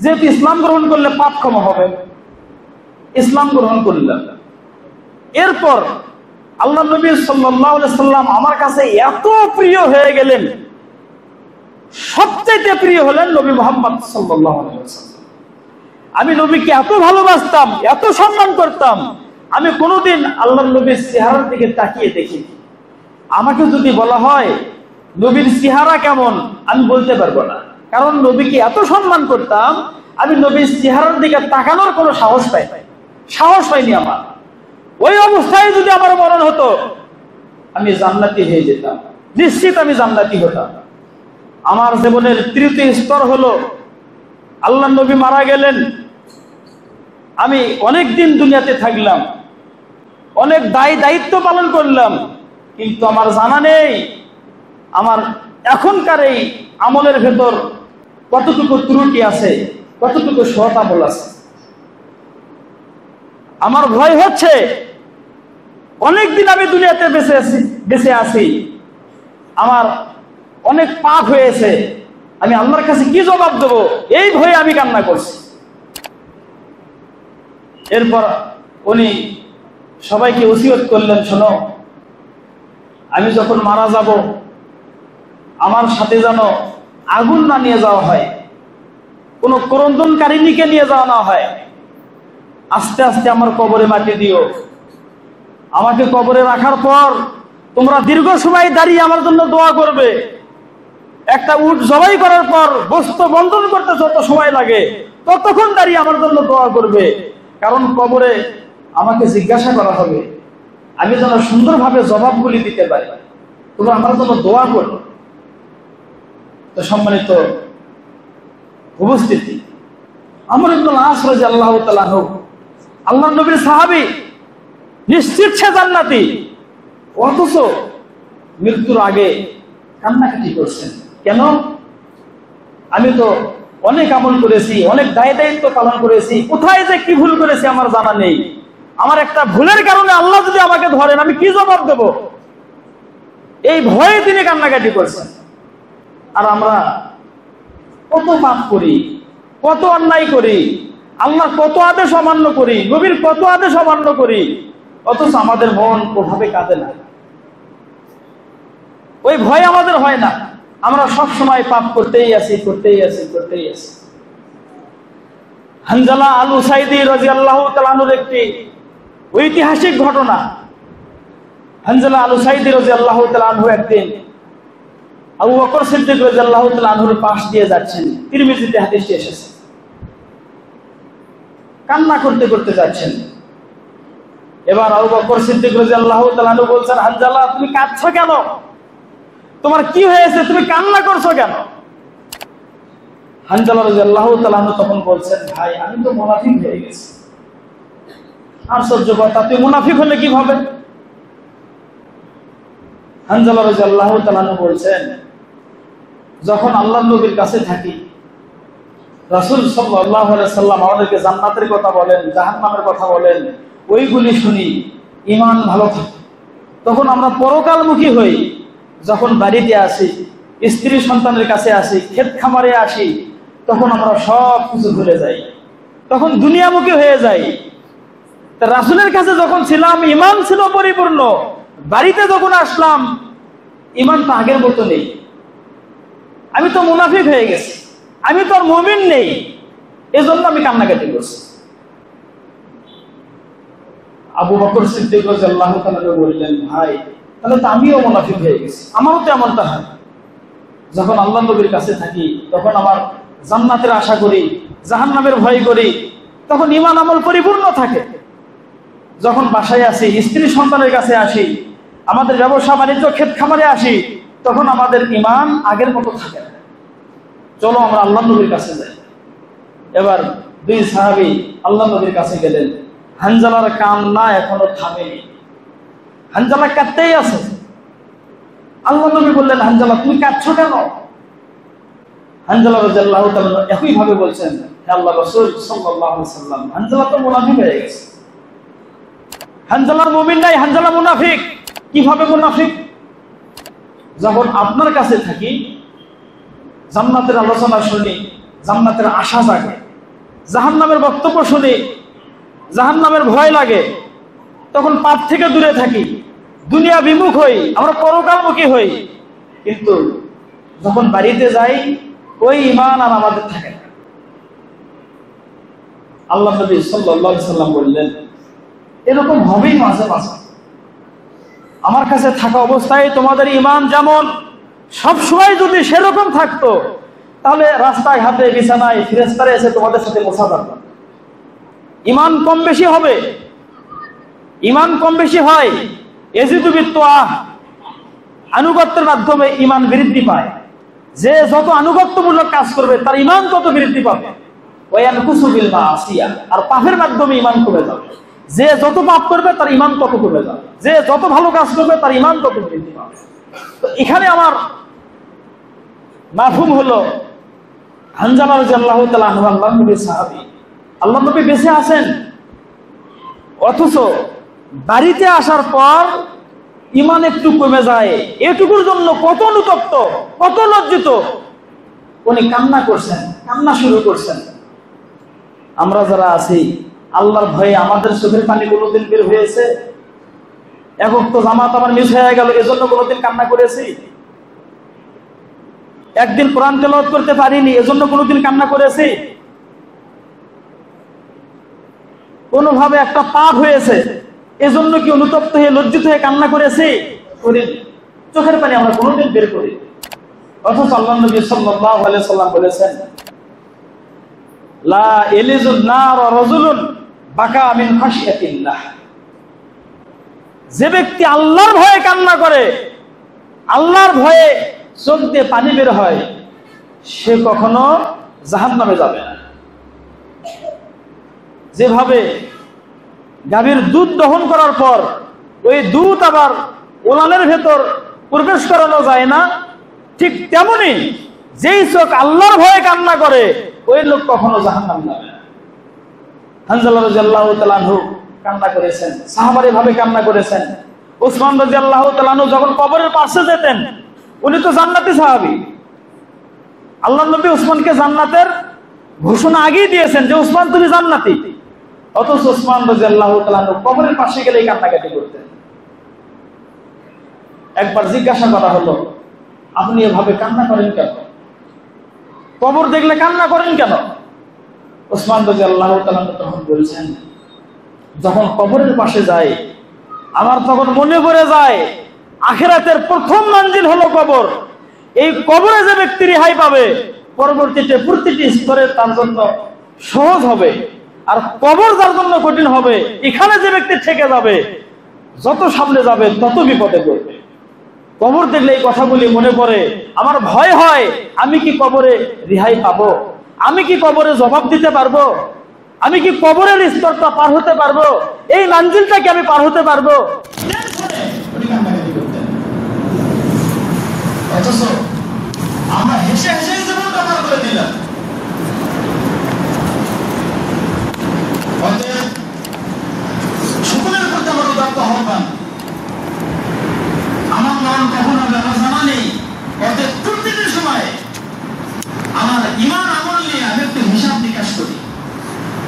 যেহেতু ইসলাম গ্রহণ করলে পাপ ক্ষমা হবে, ইসলাম গ্রহণ করলাম। এরপর আল্লাহ নবী সাল্লাল্লাহু আলাইহি সাল্লাম আমার কাছে এত প্রিয় হয়ে গেলেন, সবচেয়ে প্রিয় হলেন নবী মুহাম্মদ সাল্লাল্লাহু আলাইহি ওয়াসাল্লাম। আমি নবীকে এত ভালোবাসতাম, এত সম্মান করতাম, আমি কোনোদিন আল্লাহর নবীর চেহারার দিকে তাকিয়ে দেখিনি। আমাকে যদি বলা হয় নবীর চেহারা কেমন, আমি বলতে পারবো না, কারণ নবীকে এত সম্মান করতাম, আমি নবীর চেহারার দিকে তাকানোর কোনো সাহস পাইনি আমার। ওই অবস্থায় যদি আমার মরণ হতো, আমি জান্নাতি হয়ে যেতাম, নিশ্চিত আমি জান্নাতি হতাম। আমার জীবনের তৃতীয় স্তর হলো, আল্লাহ নবী মারা গেলেন, আমি অনেক দিন দুনিয়াতে থাকলাম, অনেক দায়িত্ব পালন করলাম, কিন্তু আমার জানা নেই আমার এখনকার এই আমলের ভেতর কতটুকু ত্রুটি আছে, কতটুকু সৎ আমল আছে। আমার ভয় হচ্ছে অনেকদিন আমি দুনিয়াতে বেঁচে আছি, আমার অনেক পাপ হয়েছে, আমি আল্লাহর কাছে কি জবাব দেব, এই ভয়ে আমি কান্না করছি। এরপর উনি সবাইকে ওসিয়ত করলেন, শোনো, আমি যখন মারা যাব আমার সাথে যেন আগুন না নিয়ে যাওয়া হয়, কোন ক্রন্দনকারিণীকে নিয়ে যাওয়া না হয়, আস্তে আস্তে আমার কবরে মাটি দিও। আমাকে কবরে রাখার পর তোমরা দীর্ঘ সময় দাঁড়িয়ে আমার জন্য দোয়া করবে। একটা উট জবাই করার পর বস্ত্র বন্ধন করতে যত সময় লাগে ততক্ষণ দাঁড়িয়ে আমার জন্য দোয়া করবে, কারণ কবরে আমাকে জিজ্ঞাসা করা হবে, আমি যেন সুন্দরভাবে জবাবগুলি দিতে পারি, তোমরা আমার জন্য দোয়া করো। তো সম্মানিত উপস্থিতি, আমর ইবনুল আস রাদিয়াল্লাহু তাআলা আনহু, আল্লাহর নবীর সাহাবী, নিশ্চিত সে জান্নাতি, অথচ মৃত্যুর আগে কান্নাকাটি করছেন। কেন? আমি তো অনেক আমল করেছি, অনেক দায়িত্ব পালন করেছি, কোথায় যে কি ভুল করেছি আমার জানা নেই, আমার একটা ভুলের কারণে আল্লাহ যদি আমাকে ধরেন আমি কি জবাব দেব, এই ভয়ে তিনি কান্নাকাটি করছেন। আর আমরা কত পাপ করি, কত অন্যায় করি, আল্লাহ কত আদেশ অমান্য করি, নবীর কত আদেশ অমান্য করি, অথচ আমাদের মন ওভাবে কাঁদে না, ওই ভয় আমাদের হয় না। আমরা সব সময় পাপ করতেই আছি। হানজালা আল উসাইদি রাদিয়াল্লাহু তাআলা আনহুর একটি ঐতিহাসিক ঘটনা। হানজালা আল উসাইদি রাদিয়াল্লাহু তাআলা আনহু একদিন আবু বকর সিদ্দিক রাদিয়াল্লাহু তাআলা আনহুর পাশ দিয়ে যাচ্ছেন, তিরমিজিতে হাদিসটি এসেছে, কান্না করতে করতে যাচ্ছেন। এবার আবু বকর সিদ্দিক রাদিয়াল্লাহু তাআলা আনহু বলছেন, হানজালা তুমি কাঁদছো কেন, তোমার কি হয়েছে, তুমি কান্না করছো কেন? হানজালা রাদিয়াল্লাহু তাআলা আনহু তখন বলছেন, ভাই আমি তো মুনাফিক হয়ে গেছি। আশ্চর্য কথা, তুই মুনাফিক হলে কিভাবে? হানজালা রাদিয়াল্লাহু তাআলা আনহু বলছেন, যখন আল্লাহর নবীর কাছে থাকি, রাসূল সাল্লাল্লাহু আলাইহি সাল্লাম আমাদেরকে জান্নাতের কথা বলেন, জাহান্নামের কথা বলেন, ওইগুলি শুনি, ঈমান ভালো থাকে। তখন আমরা পরকালমুখী হই। যখন বাড়িতে আসি, স্ত্রী সন্তানের কাছে আসি, ক্ষেত খামারে আসি, তখন আমরা সব কিছু ভুলে যাই, তখন দুনিয়ামুখী হয়ে যাই। তা রাসূলের কাছে যখন ছিলাম ঈমান ছিল পরিপূর্ণ, বাড়িতে যখন আসলাম ঈমানটা আগের মতো নেই, আমি তো মুনাফিক হয়ে গেছি, আমি তো আর মুমিন নেই, এজন্য আমি কান্নাকাটি করছি। আবু বকর সিদ্দিক রাদিয়াল্লাহু তাআলা বললেন, ভাই তাহলে তো আমিও মুনাফিক হয়ে গেছি, আমারও তো এমনটা হয়। যখন আল্লাহ নবীর কাছে থাকি তখন আমার জান্নাতের আশা করি, জাহান্নামের ভয় করি, তখন ঈমান আমল পরিপূর্ণ থাকে। যখন বাসায় আসি, স্ত্রী সন্তানের কাছে আসি, আমাদের ব্যবসা বাণিজ্য ক্ষেত খামারে আসি, তখন আমাদের ঈমান আগের মতো থাকে না। চলো আমরা আল্লাহ নবীর কাছে যাই। এবার দুই সাহাবী আল্লাহ নবীর কাছে গেলেন। হানজালার কান্না এখনো থামেনি, হানজালা কাঁদতেই আছে। আল্লাহ নবী বললেন, হানজালা তুমি কাঁদছো কেন? হানজালা রাদিয়াল্লাহু তাআলা একই ভাবে বলছেন, হে আল্লাহর রাসূল সাল্লাল্লাহু আলাইহি ওয়াসাল্লাম, হানজালা তো মুনাফিক হয়ে গেছে। হানজালার মুমিন নাই, হানজালা মুনাফিক। কিভাবে মুনাফিক? যখন আপনার কাছে থাকি, জান্নাতের আলোচনা শুনি, জান্নাতের আশা জাগে, জাহান্নামের বক্তব্য শুনি, জাহান্নামের ভয় লাগে, তখন পাপ থেকে দূরে থাকি, দুনিয়া বিমুখ হই, আমরা পরকালমুখী হই। কিন্তু যখন বাড়িতে যাই, ওই ঈমান আর আমাদের থাকে না। আল্লাহ নবী সাল্লাল্লাহু আলাইহি সাল্লাম বললেন, এরকম হবেই মাঝে মাঝে। আমার কাছে থাকা অবস্থায় তোমাদের ঈমান যেমন সবসময় যদি সেরকম থাকতো, তাহলে রাস্তায় ঘাটে বিছানায় ফেরেশতারা এসে তোমাদের সাথে বসা থাকতো। ঈমান কম বেশি হবে, ঈমান কম বেশি হয়। এজিদু বিত্তআহ, আনুগত্যের মাধ্যমে ঈমান বৃদ্ধি পায়। যে যত আনুগত্যমূলক কাজ করবে তার ঈমান তত বৃদ্ধি পাবে। ওয়ায়ানকুসু বিল মাসিয়া, আর পাপের মাধ্যমে ঈমান কমে যাবে। যে যত পাপ করবে তার ঈমান তত কমে যাবে, যে যত ভালো কাজ করবে তার ঈমান তত বৃদ্ধি পাবে। তো এখানে আমার মাফহুম হলো, হানজালা রাদিয়াল্লাহু তাআলা আনহু আল্লাহর নবীর সাহাবী, আল্লাহর নবী বেঁচে আছেন, অথচ বাড়িতে আসার পর ঈমান একটু কমে যায়। এটুকুর জন্য কত অনুতপ্ত, কত লজ্জিত, উনি কান্না করছেন, কান্না শুরু করছেন। আমরা যারা আছি, আল্লাহর ভয়ে আমাদের চোখের পানি কোনোদিন বের হয়েছে? এখন তো জামাত আমার মিস হয়ে গেল, এজন্য কোনোদিন কান্না করেছি? একদিন কোরআন তেলাওয়াত করতে পারিনি, এজন্য কোনোদিন কান্না করেছি? কোনোভাবে একটা পাপ হয়েছে, এজন্য কি অনুতপ্ত হয়ে লজ্জিত হয়ে কান্না করেছি? করিনি। চোখের পানি আমরা কোনোদিন বের করি। অথচ আল্লাহর নবী সাল্লাল্লাহু আলাইহি সাল্লাম বলেছেন, লা ইয়ালিজুন নার রাজুলুন বাকা মিন খাশিয়াতিল্লাহ। যে ব্যক্তি আল্লাহর ভয়ে কান্না করে, আল্লাহর ভয়ে চোখ দিয়ে পানি বের হয়, সে কখনো জাহান্নামে যাবে না। যেভাবে গাভীর দুধ দহন করার পর ওই দুধ আবার ওলানের ভেতর প্রবেশ করানো যায় না, ঠিক তেমনি যেই চোখ আল্লাহর ভয়ে কান্না করে, ওই লোক কখনো জাহান্নামে যাবে না। হানজালা রাদিয়াল্লাহু তাআলা আনহু কান্না করেছেন, সাহাবারা এভাবে কান্না করেছেন। উসমান রাদিয়াল্লাহু তাআলা আনহু যখন কবরের পাশে যেতেন, উনি তো জান্নাতি সাহাবী, আল্লাহর নবী উসমানকে জান্নাতের ঘোষণা আগেই দিয়েছেন যে উসমান তুমি জান্নাতি। অথচ উসমান রাদিয়াল্লাহু তাআলা আনহু কবরের পাশে গেলেই কান্নাকাটি করতেন। একবার জিজ্ঞাসা করা হলো, আপনি এভাবে কান্না করেন কেন? কবর দেখলে কান্না করেন কেন? উসমান রাদিয়াল্লাহু তাআলা তখন বলছেন, যখন কবরের পাশে যাই, আমার তখন মনে পড়ে যায় আখিরাতের প্রথম মঞ্জিল হলো কবর। এই কবরে যে ব্যক্তি রেহাই পাবে, পরবর্তীতে প্রতিটি স্তরে তার জন্য সহজ হবে। আর কবর যার জন্য কঠিন হবে, এখানে যে ব্যক্তি ঠেকে যাবে, যত সামনে যাবে তত বিপদে পড়বে। কবর দেখলে এই কথাগুলি মনে পড়ে, আমার ভয় হয়, আমি কি কবরে রেহাই পাবো? আমি কি কবরে জবাব দিতে পারবো? আমি কি কবরের স্তরটা পার হতে পারবো? এই মঞ্জিলটা কি আমি পার হতে পারবো? অথচ আমরা হেসে হেসে জীবনটা পার করে দিলাম। সকলের প্রতি আমার উদাত্ত আহ্বান, আমার মন কখনো ব্যাপার জানা নেই। অতএব প্রত্যেকটি সময় আমার ঈমান আমল নিয়ে আমি একটু হিসাব নিকাশ করি।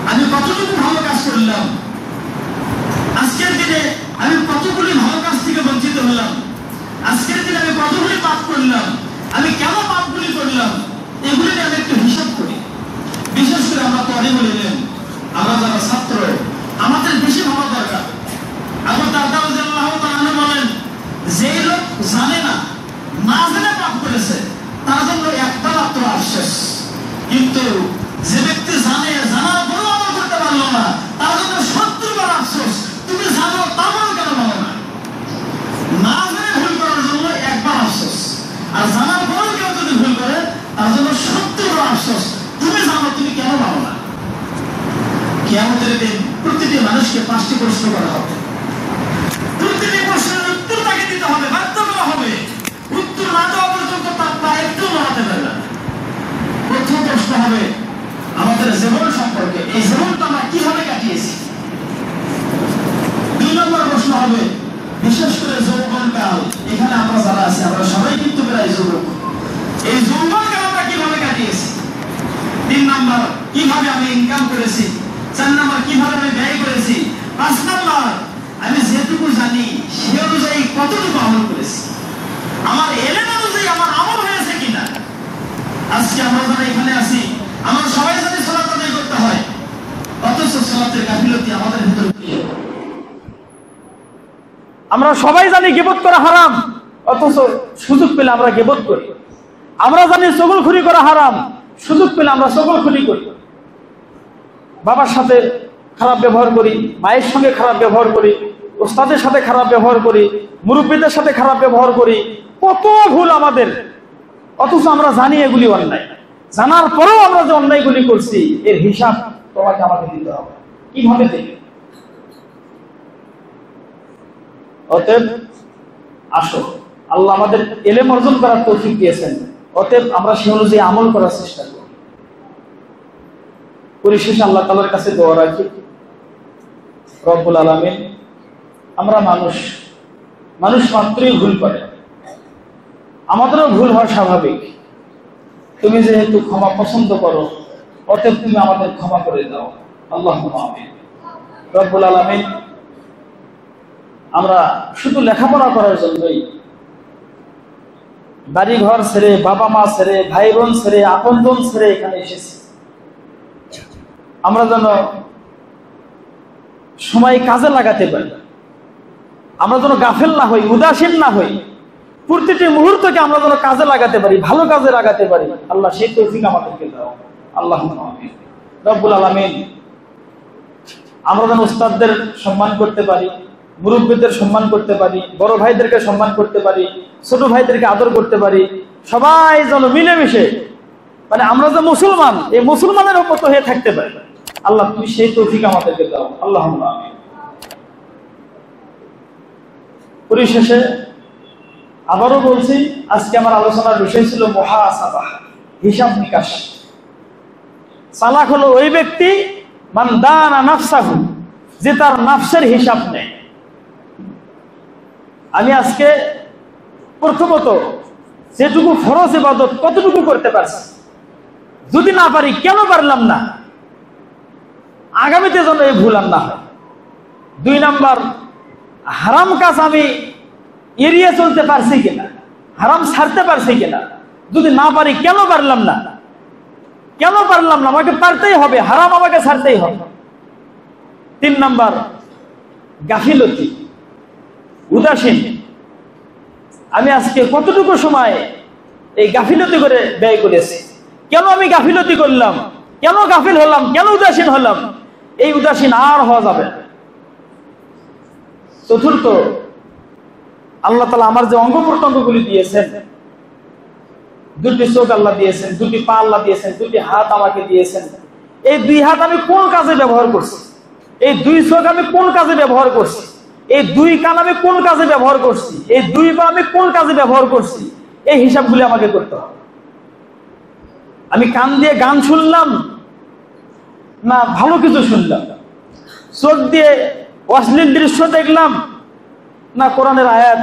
আমি কতটুকু ভালো কাজ করলাম, আজকের দিনে আমি কতগুলি ভালো কাজ থেকে বঞ্চিত হলাম, আজকের দিনে আমি কতগুলি পাপ করলাম, আমি কেন পাপগুলি করলাম, এগুলি নিয়ে আমি একটু হিসাব করি। বিশেষ করে আমরা পরে বলিলেন, আমরা যারা ছাত্র, আমাদের বেশি ভাবা দরকার। আবু দারদা রাদিয়াল্লাহু তাআলা বলেন, যে লোক জানে না, না জেনে পাপ করেছে, তার জন্য একটা মাত্র আফসোস। কিন্তু যে ব্যক্তি জানে, জানার পরেও আমল করতে পারলো না, তার জন্য 70 বার আফসোস। তুমি জানো, তারপরেও কেন বলো না? না কিয়ামতের দিন প্রতিটি মানুষকে 5টি প্রশ্ন করা হবে। প্রতিটি প্রশ্নের উত্তর তাকে দিতে হবে, বাধ্য করা হবে। উত্তর না দেওয়া পর্যন্ত তার পা একটু নড়াতে পারবে না। প্রথম প্রশ্ন হবে আমাদের জীবন সম্পর্কে, এই জীবনটা আমরা কিভাবে কাটিয়েছি। 2 নম্বর প্রশ্ন হবে বিশেষ করে যৌবনকাল, এখানে আমরা যারা আছি আমরা সবাই কিন্তু প্রায় যুবক, এই যৌবনকাল আমরা কিভাবে কাটিয়েছি। 3 নম্বর কিভাবে আমি ইনকাম করেছি। 4 নম্বর কিভাবে আমি ব্যয় করেছি। 5 নম্বর আমি যেটুকু জানি সে অনুযায়ী কতটুকু আমল করেছি, আমার এলেম অনুযায়ী আমার আমল হয়েছে কিনা। আজকে আমরা যারা এখানে আছি আমরা সবাই জানি সালাত আদায় করতে হয়, অথচ সালাতের গাফিলতি আমাদের ভিতরে। আমরা সবাই জানি গীবত করা হারাম, অথচ সুযোগ পেলে আমরা গীবত করি। আমরা জানি চগলখুরি করা হারাম, সুযোগ পেলে আমরা চগলখুরি করি। বাবার সাথে খারাপ ব্যবহার করি, মায়ের সঙ্গে খারাপ ব্যবহার করি, ওস্তাদের সাথে খারাপ ব্যবহার করি, মুরব্বীদের সাথে খারাপ ব্যবহার করি। কত ভুল আমাদের, অথচ আমরা জানি এগুলি অন্যায়। জানার পরেও আমরা যে অন্যায়গুলি করছি এর হিসাব তোমাকে আমাকে দিতে হবে। কিভাবে দেবে? অতএব আসো, আল্লাহ আমাদের এলেম অর্জন করার তৌফিক দিয়েছেন, অতএব আমরা সে অনুযায়ী আমল করার চেষ্টা করি। পরিশেষে আল্লাহ তাআলার কাছে দোয়া রাখি, রব্বুল আলামিন, আমরা মানুষ মাত্রই ভুল করে, আমাদেরও ভুল হওয়া স্বাভাবিক। তুমি যেহেতু ক্ষমা পছন্দ করো, অতএব তুমি আমাদের ক্ষমা করে দাও। আল্লাহুম্মা আমিন। রব্বুল আলামিন, আমরা শুধু লেখাপড়া করার জন্যই বাড়ি ঘর ছেড়ে, বাবা মা ছেড়ে, ভাই বোন ছেড়ে, আপনজন ছেড়ে এখানে এসেছি। আমরা যেন সময় কাজে লাগাতে পারি, আমরা যেন গাফেল না হই, উদাসীন না হই। প্রতিটি মুহূর্তকে আমরা যেন কাজে লাগাতে পারি, ভালো কাজে লাগাতে পারি। আল্লাহ সেই তৌফিক আমাদেরকে দাও। আল্লাহুম্মা আমিন। রব্বুল আলামিন, আমরা যেন উস্তাদদের সম্মান করতে পারি, মুরব্বীদের সম্মান করতে পারি, বড় ভাইদেরকে সম্মান করতে পারি, ছোট ভাইদেরকে আদর করতে পারি। সবাই যেন মিলেমিশে, মানে আমরা যে মুসলমান, এই মুসলমানের মতো হয়ে থাকতে পারি। আল্লাহ তুমি সেই তৌফিক আমাদেরকে দাও। আল্লাহুম্মা আমিন। পরিশেষে আবারও বলছি, আজকে আমার আলোচনার বিষয় ছিল মুহাসাবা, হিসাব নিকাশ। সালাক হলো ওই ব্যক্তি মান দানা নাফসাহু, যে তার নাফসের হিসাব নেয়। আমি আজকে প্রথমত যেটুকু ফরজ ইবাদত কতটুকু করতে পারছি, যদি না পারি কেন পারলাম না, আগামীতে যেন এই ভুল আর না হয়। 2 নাম্বার, হারাম কাজ আমি এড়িয়ে চলতে পারছি কিনা, হারাম ছাড়তে পারছি কিনা, যদি না পারি কেন পারলাম না, আমাকে পারতেই হবে, হারাম আমাকে ছাড়তেই হবে। 3 নাম্বার, গাফিলতি, উদাসীন। আমি আজকে কতটুকু সময় এই গাফিলতি করে ব্যয় করেছি, কেন আমি গাফিলতি করলাম, কেন গাফিল হলাম, কেন উদাসীন হলাম। এই উদাসীন আর হওয়া যাবে না। 4র্থ, আল্লাহ তাআলা আমার যে অঙ্গ প্রত্যঙ্গগুলি দিয়েছেন, 2টি চোখ আল্লাহ দিয়েছেন, 2টি পা আল্লাহ দিয়েছেন, 2টি হাত আমাকে দিয়েছেন। এই 2 হাত আমি কোন কাজে ব্যবহার করছি, এই 2 চোখ আমি কোন কাজে ব্যবহার করছি, এই 2 কান আমি কোন কাজে ব্যবহার করছি, এই 2 পা আমি কোন কাজে ব্যবহার করছি, এই হিসাবগুলি আমাকে করতে হবে। আমি কান দিয়ে গান শুনলাম না ভালো কিছু শুনলাম, চোখ দিয়ে অশ্লীল দৃশ্য দেখলাম না কোরআনের আয়াত,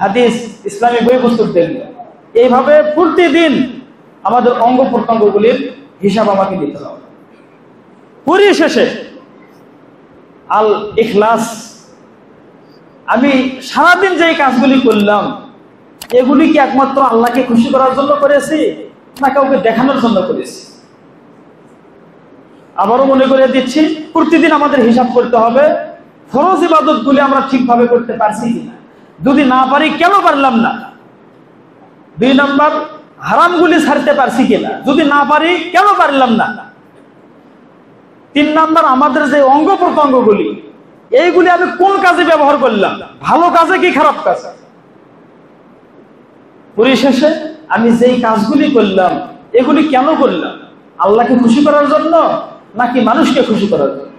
হাদিস, ইসলামিক বই পুস্তক দেখলাম। এইভাবে প্রতিদিন আমাদের অঙ্গ প্রত্যঙ্গগুলির হিসাব আমাকে দিতে হবে। পরিশেষে আল ইখলাস, আমি সারাদিন যে কাজগুলি করলাম এগুলি কি একমাত্র আল্লাহকে খুশি করার জন্য করেছি না কাউকে দেখানোর জন্য করেছি। আবারও মনে করে দিচ্ছি, প্রতিদিন আমাদের হিসাব করতে হবে ফরজ ইবাদতগুলি আমরা ঠিকভাবে করতে পারছি কিনা, যদি না পারি কেন পারলাম না। 2 নাম্বার, হারামগুলি ছাড়তে পারছি কিনা, যদি না পারি কেন পারলাম না। 3 নাম্বার, আমাদের যে অঙ্গ প্রত্যঙ্গগুলি এইগুলি আমি কোন কাজে ব্যবহার করলাম, ভালো কাজে কি খারাপ কাজে। পরিশেষে আমি যেই কাজগুলি করলাম এগুলি কেন করলাম, আল্লাহকে খুশি করার জন্য নাকি মানুষকে খুশি করার জন্য।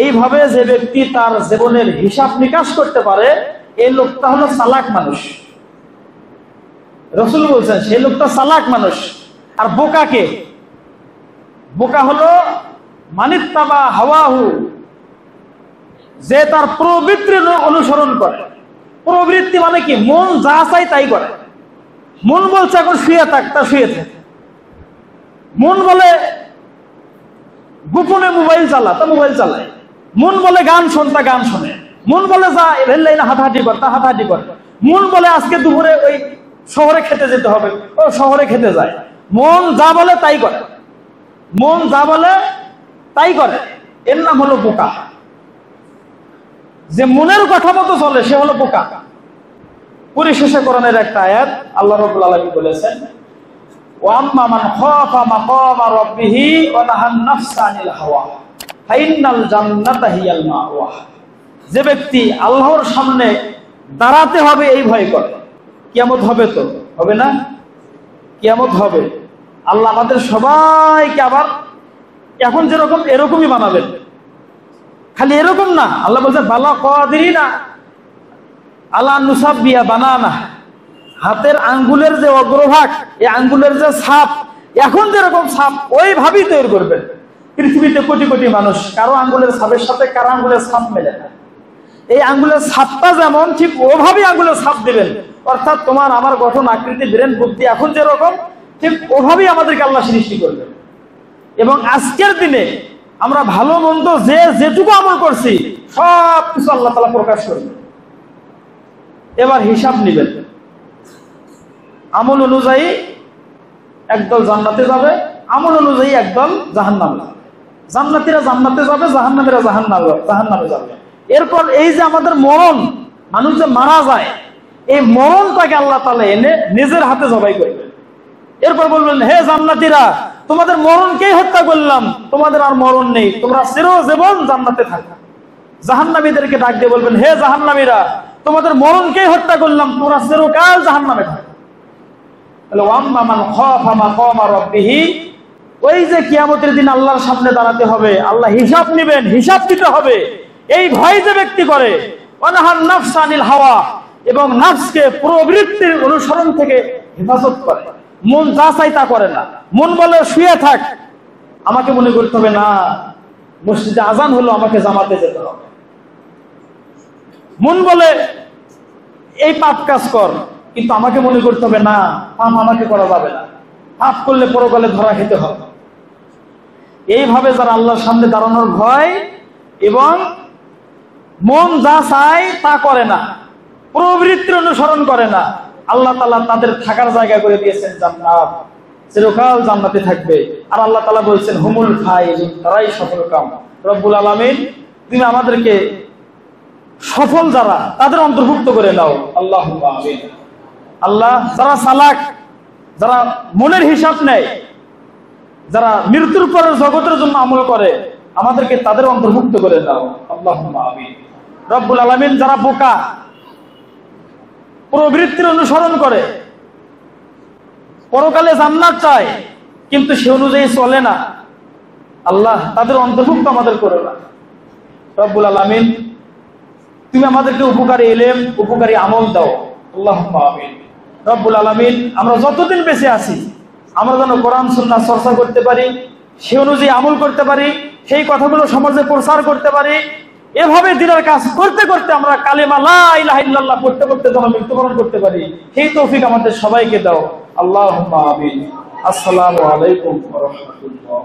এইভাবে যে ব্যক্তি তার জীবনের হিসাব নিকাশ করতে পারে, এই লোকটা হলো চালাক মানুষ। রাসূল বলছেন সেই লোকটা চালাক মানুষ। আর বোকা কে? বোকা হলো মানিত্তাবা হাওয়াহু, যে তার প্রবৃত্তি অনুসরণ করে। প্রবৃত্তি মানে কি? মন যা চাই তাই করে। মন বলছে এখন শুয়ে থাক, তা শুয়ে থাক। মন বলে গোপনে মোবাইল চালা, তা মোবাইল চালায়। মন বলে গান শোন, তা গান শোনে। মন বলে যা রেল লাইনে হাঁটাহাঁটি কর, তা হাঁটাহাঁটি কর। মন বলে আজকে দুপুরে ওই শহরে খেতে যেতে হবে, ও শহরে খেতে যায়। মন যা বলে তাই করে। মন যা বলে তাই করে। এর নাম হলো বোকা। যে মনের কথা মতো চলে সে হলো বোকা। পরিশেষে কোরআনের একটা আয়াত আল্লাহ রাব্বুল আলামিন বলেছেন, ওয়া আম্মা মান খাফা মাকামা রাব্বিহি ওয়া নাহান নাফসা আনিল হাওয়া ফাইনাল জান্নাতা হিয়াল মাওয়া। যে ব্যক্তি আল্লাহর সামনে দাঁড়াতে হবে এই ভয় করে। কিয়ামত হবে তো? হবে না? কিয়ামত হবে। আল্লাহ আমাদের সবাইকে আবার এখন যেরকম এরকমই বানাবেন। খালি এরকম না, আল্লাহ বলছে বালা কাদিরিনা আলা নুসাব্বিয়া বানানা। হাতের আঙ্গুলের যে অগ্রভাগ, এই আঙ্গুলের যে ছাপ, এখন যেরকম ছাপ ওইভাবেই তৈরি করবেন। পৃথিবীতে কোটি কোটি মানুষ, কারো আঙ্গুলের ছাপের সাথে কারো আঙ্গুলের ছাপ মেলে না। এই আঙ্গুলের ছাপটা যেমন ঠিক ওভাবেই আঙ্গুলের ছাপ দিবেন। অর্থাৎ তোমার আমার গঠন, আকৃতি, ব্রেন, বুদ্ধি এখন যেরকম ঠিক ওভাবেই আমাদেরকে আল্লাহ সৃষ্টি করবেন। এবং আজকের দিনে আমরা ভালো মন্দ যে যেটুকু আমল করছি সব কিছু আল্লাহ তাআলা প্রকাশ করবেন। এবার হিসাব নিবেন। আমল অনুযায়ী একদল জান্নাতে যাবে, আমল অনুযায়ী একদল জাহান্নামে যাবে। জান্নাতীরা জান্নাতে যাবে, জাহান্নামীরা জাহান্নামে যাবে। এরপর এই যে আমাদের মরণ, মানুষ যে মারা যায়, এই মরণটাকে আল্লাহ তাআলা এনে নিজের হাতে জবাই করবেন। এরপর বলবেন, হে জান্নাতীরা, তোমাদের মরণকেই হত্যা করলাম, তোমাদের আর মরণ নেই, তোমরা চিরজীবন জান্নাতে থাকো। জাহান্নামীদেরকে ডাক দিয়ে বলবেন, হে জাহান্নামীরা, তোমাদের মরণকেই হত্যা করলাম, তোমরা চিরকাল জাহান্নামে থাকো। তাহলে ওয়াম্মা মান খাফা মাকামা রাব্বিহি, ওই যে কিয়ামতের দিন আল্লাহর সামনে দাঁড়াতে হবে, আল্লাহ হিসাব নেবেন, হিসাব দিতে হবে, এই ভয় যে ব্যক্তি করে, ওয়ানাহান নাফসা আনিল হাওয়া, এবং নফসকে প্রবৃত্তির অনুসরণ থেকে হেফাজত করে। মন যা চাই তা করে না। মন বলে শুয়ে থাক, আমাকে মনে করতে হবে না মসজিদে আজান হলো, আমাকে জামাতে যেতে হবে। মন বলে এই পাপ কাজ কর, কিন্তু আমাকে মনে করতে হবে না পাপ আমাকে করা যাবে না, পাপ করলে পরকালে ধরা খেতে হবে। এইভাবে যারা আল্লাহর সামনে দাঁড়ানোর ভয় এবং মন যা চায় তা করে না, প্রবৃত্তির অনুসরণ করে না, আল্লাহ তাআলা তাদের থাকার জায়গা করে দিয়েছেন জান্নাত, চিরকাল জান্নাতে থাকবে। আর আল্লাহ তাআলা বলছেন হুমুল ফাইজুন, তারাই সফলকাম। রব্বুল আলামিন, তুমি আমাদেরকে সফল যারা তাদের অন্তর্ভুক্ত করে নাও, আল্লাহুম্মা আমিন। আল্লাহ, যারা চালাক, যারা মনের হিসাব নেয়, যারা মৃত্যুর পরের জগতের জন্য আমল করে, আমাদেরকে তাদের অন্তর্ভুক্ত করে নাও, আল্লাহুম্মা আমিন। রব্বুল আলামিন, যারা বোকা, প্রবৃত্তির অনুসরণ করে, পরকালে জান্নাত চায় কিন্তু সে অনুযায়ী চলে না, আল্লাহ তাদের অন্তর্ভুক্ত আমাদের করো না। রব্বুল আলামিন, তুমি আমাদেরকে উপকারী ইলম, উপকারী আমল দাও, আল্লাহুম্মা আমিন। রব্বুল আলামিন, আমরা যতদিন বেঁচে আছি আমরা যেন কোরআন সুন্নাহ চর্চা করতে পারি, সে অনুযায়ী আমল করতে পারি, সেই কথাগুলো সমাজে প্রচার করতে পারি। এভাবে দিনের কাজ করতে করতে আমরা কালেমা লা ইলাহা ইল্লাল্লাহ পড়তে পড়তে যেন মৃত্যুবরণ করতে পারি, সেই তৌফিক আমাদের সবাইকে দাও, আল্লাহুম্মা আমিন। আসসালামু আলাইকুম ওয়া রাহমাতুল্লাহ।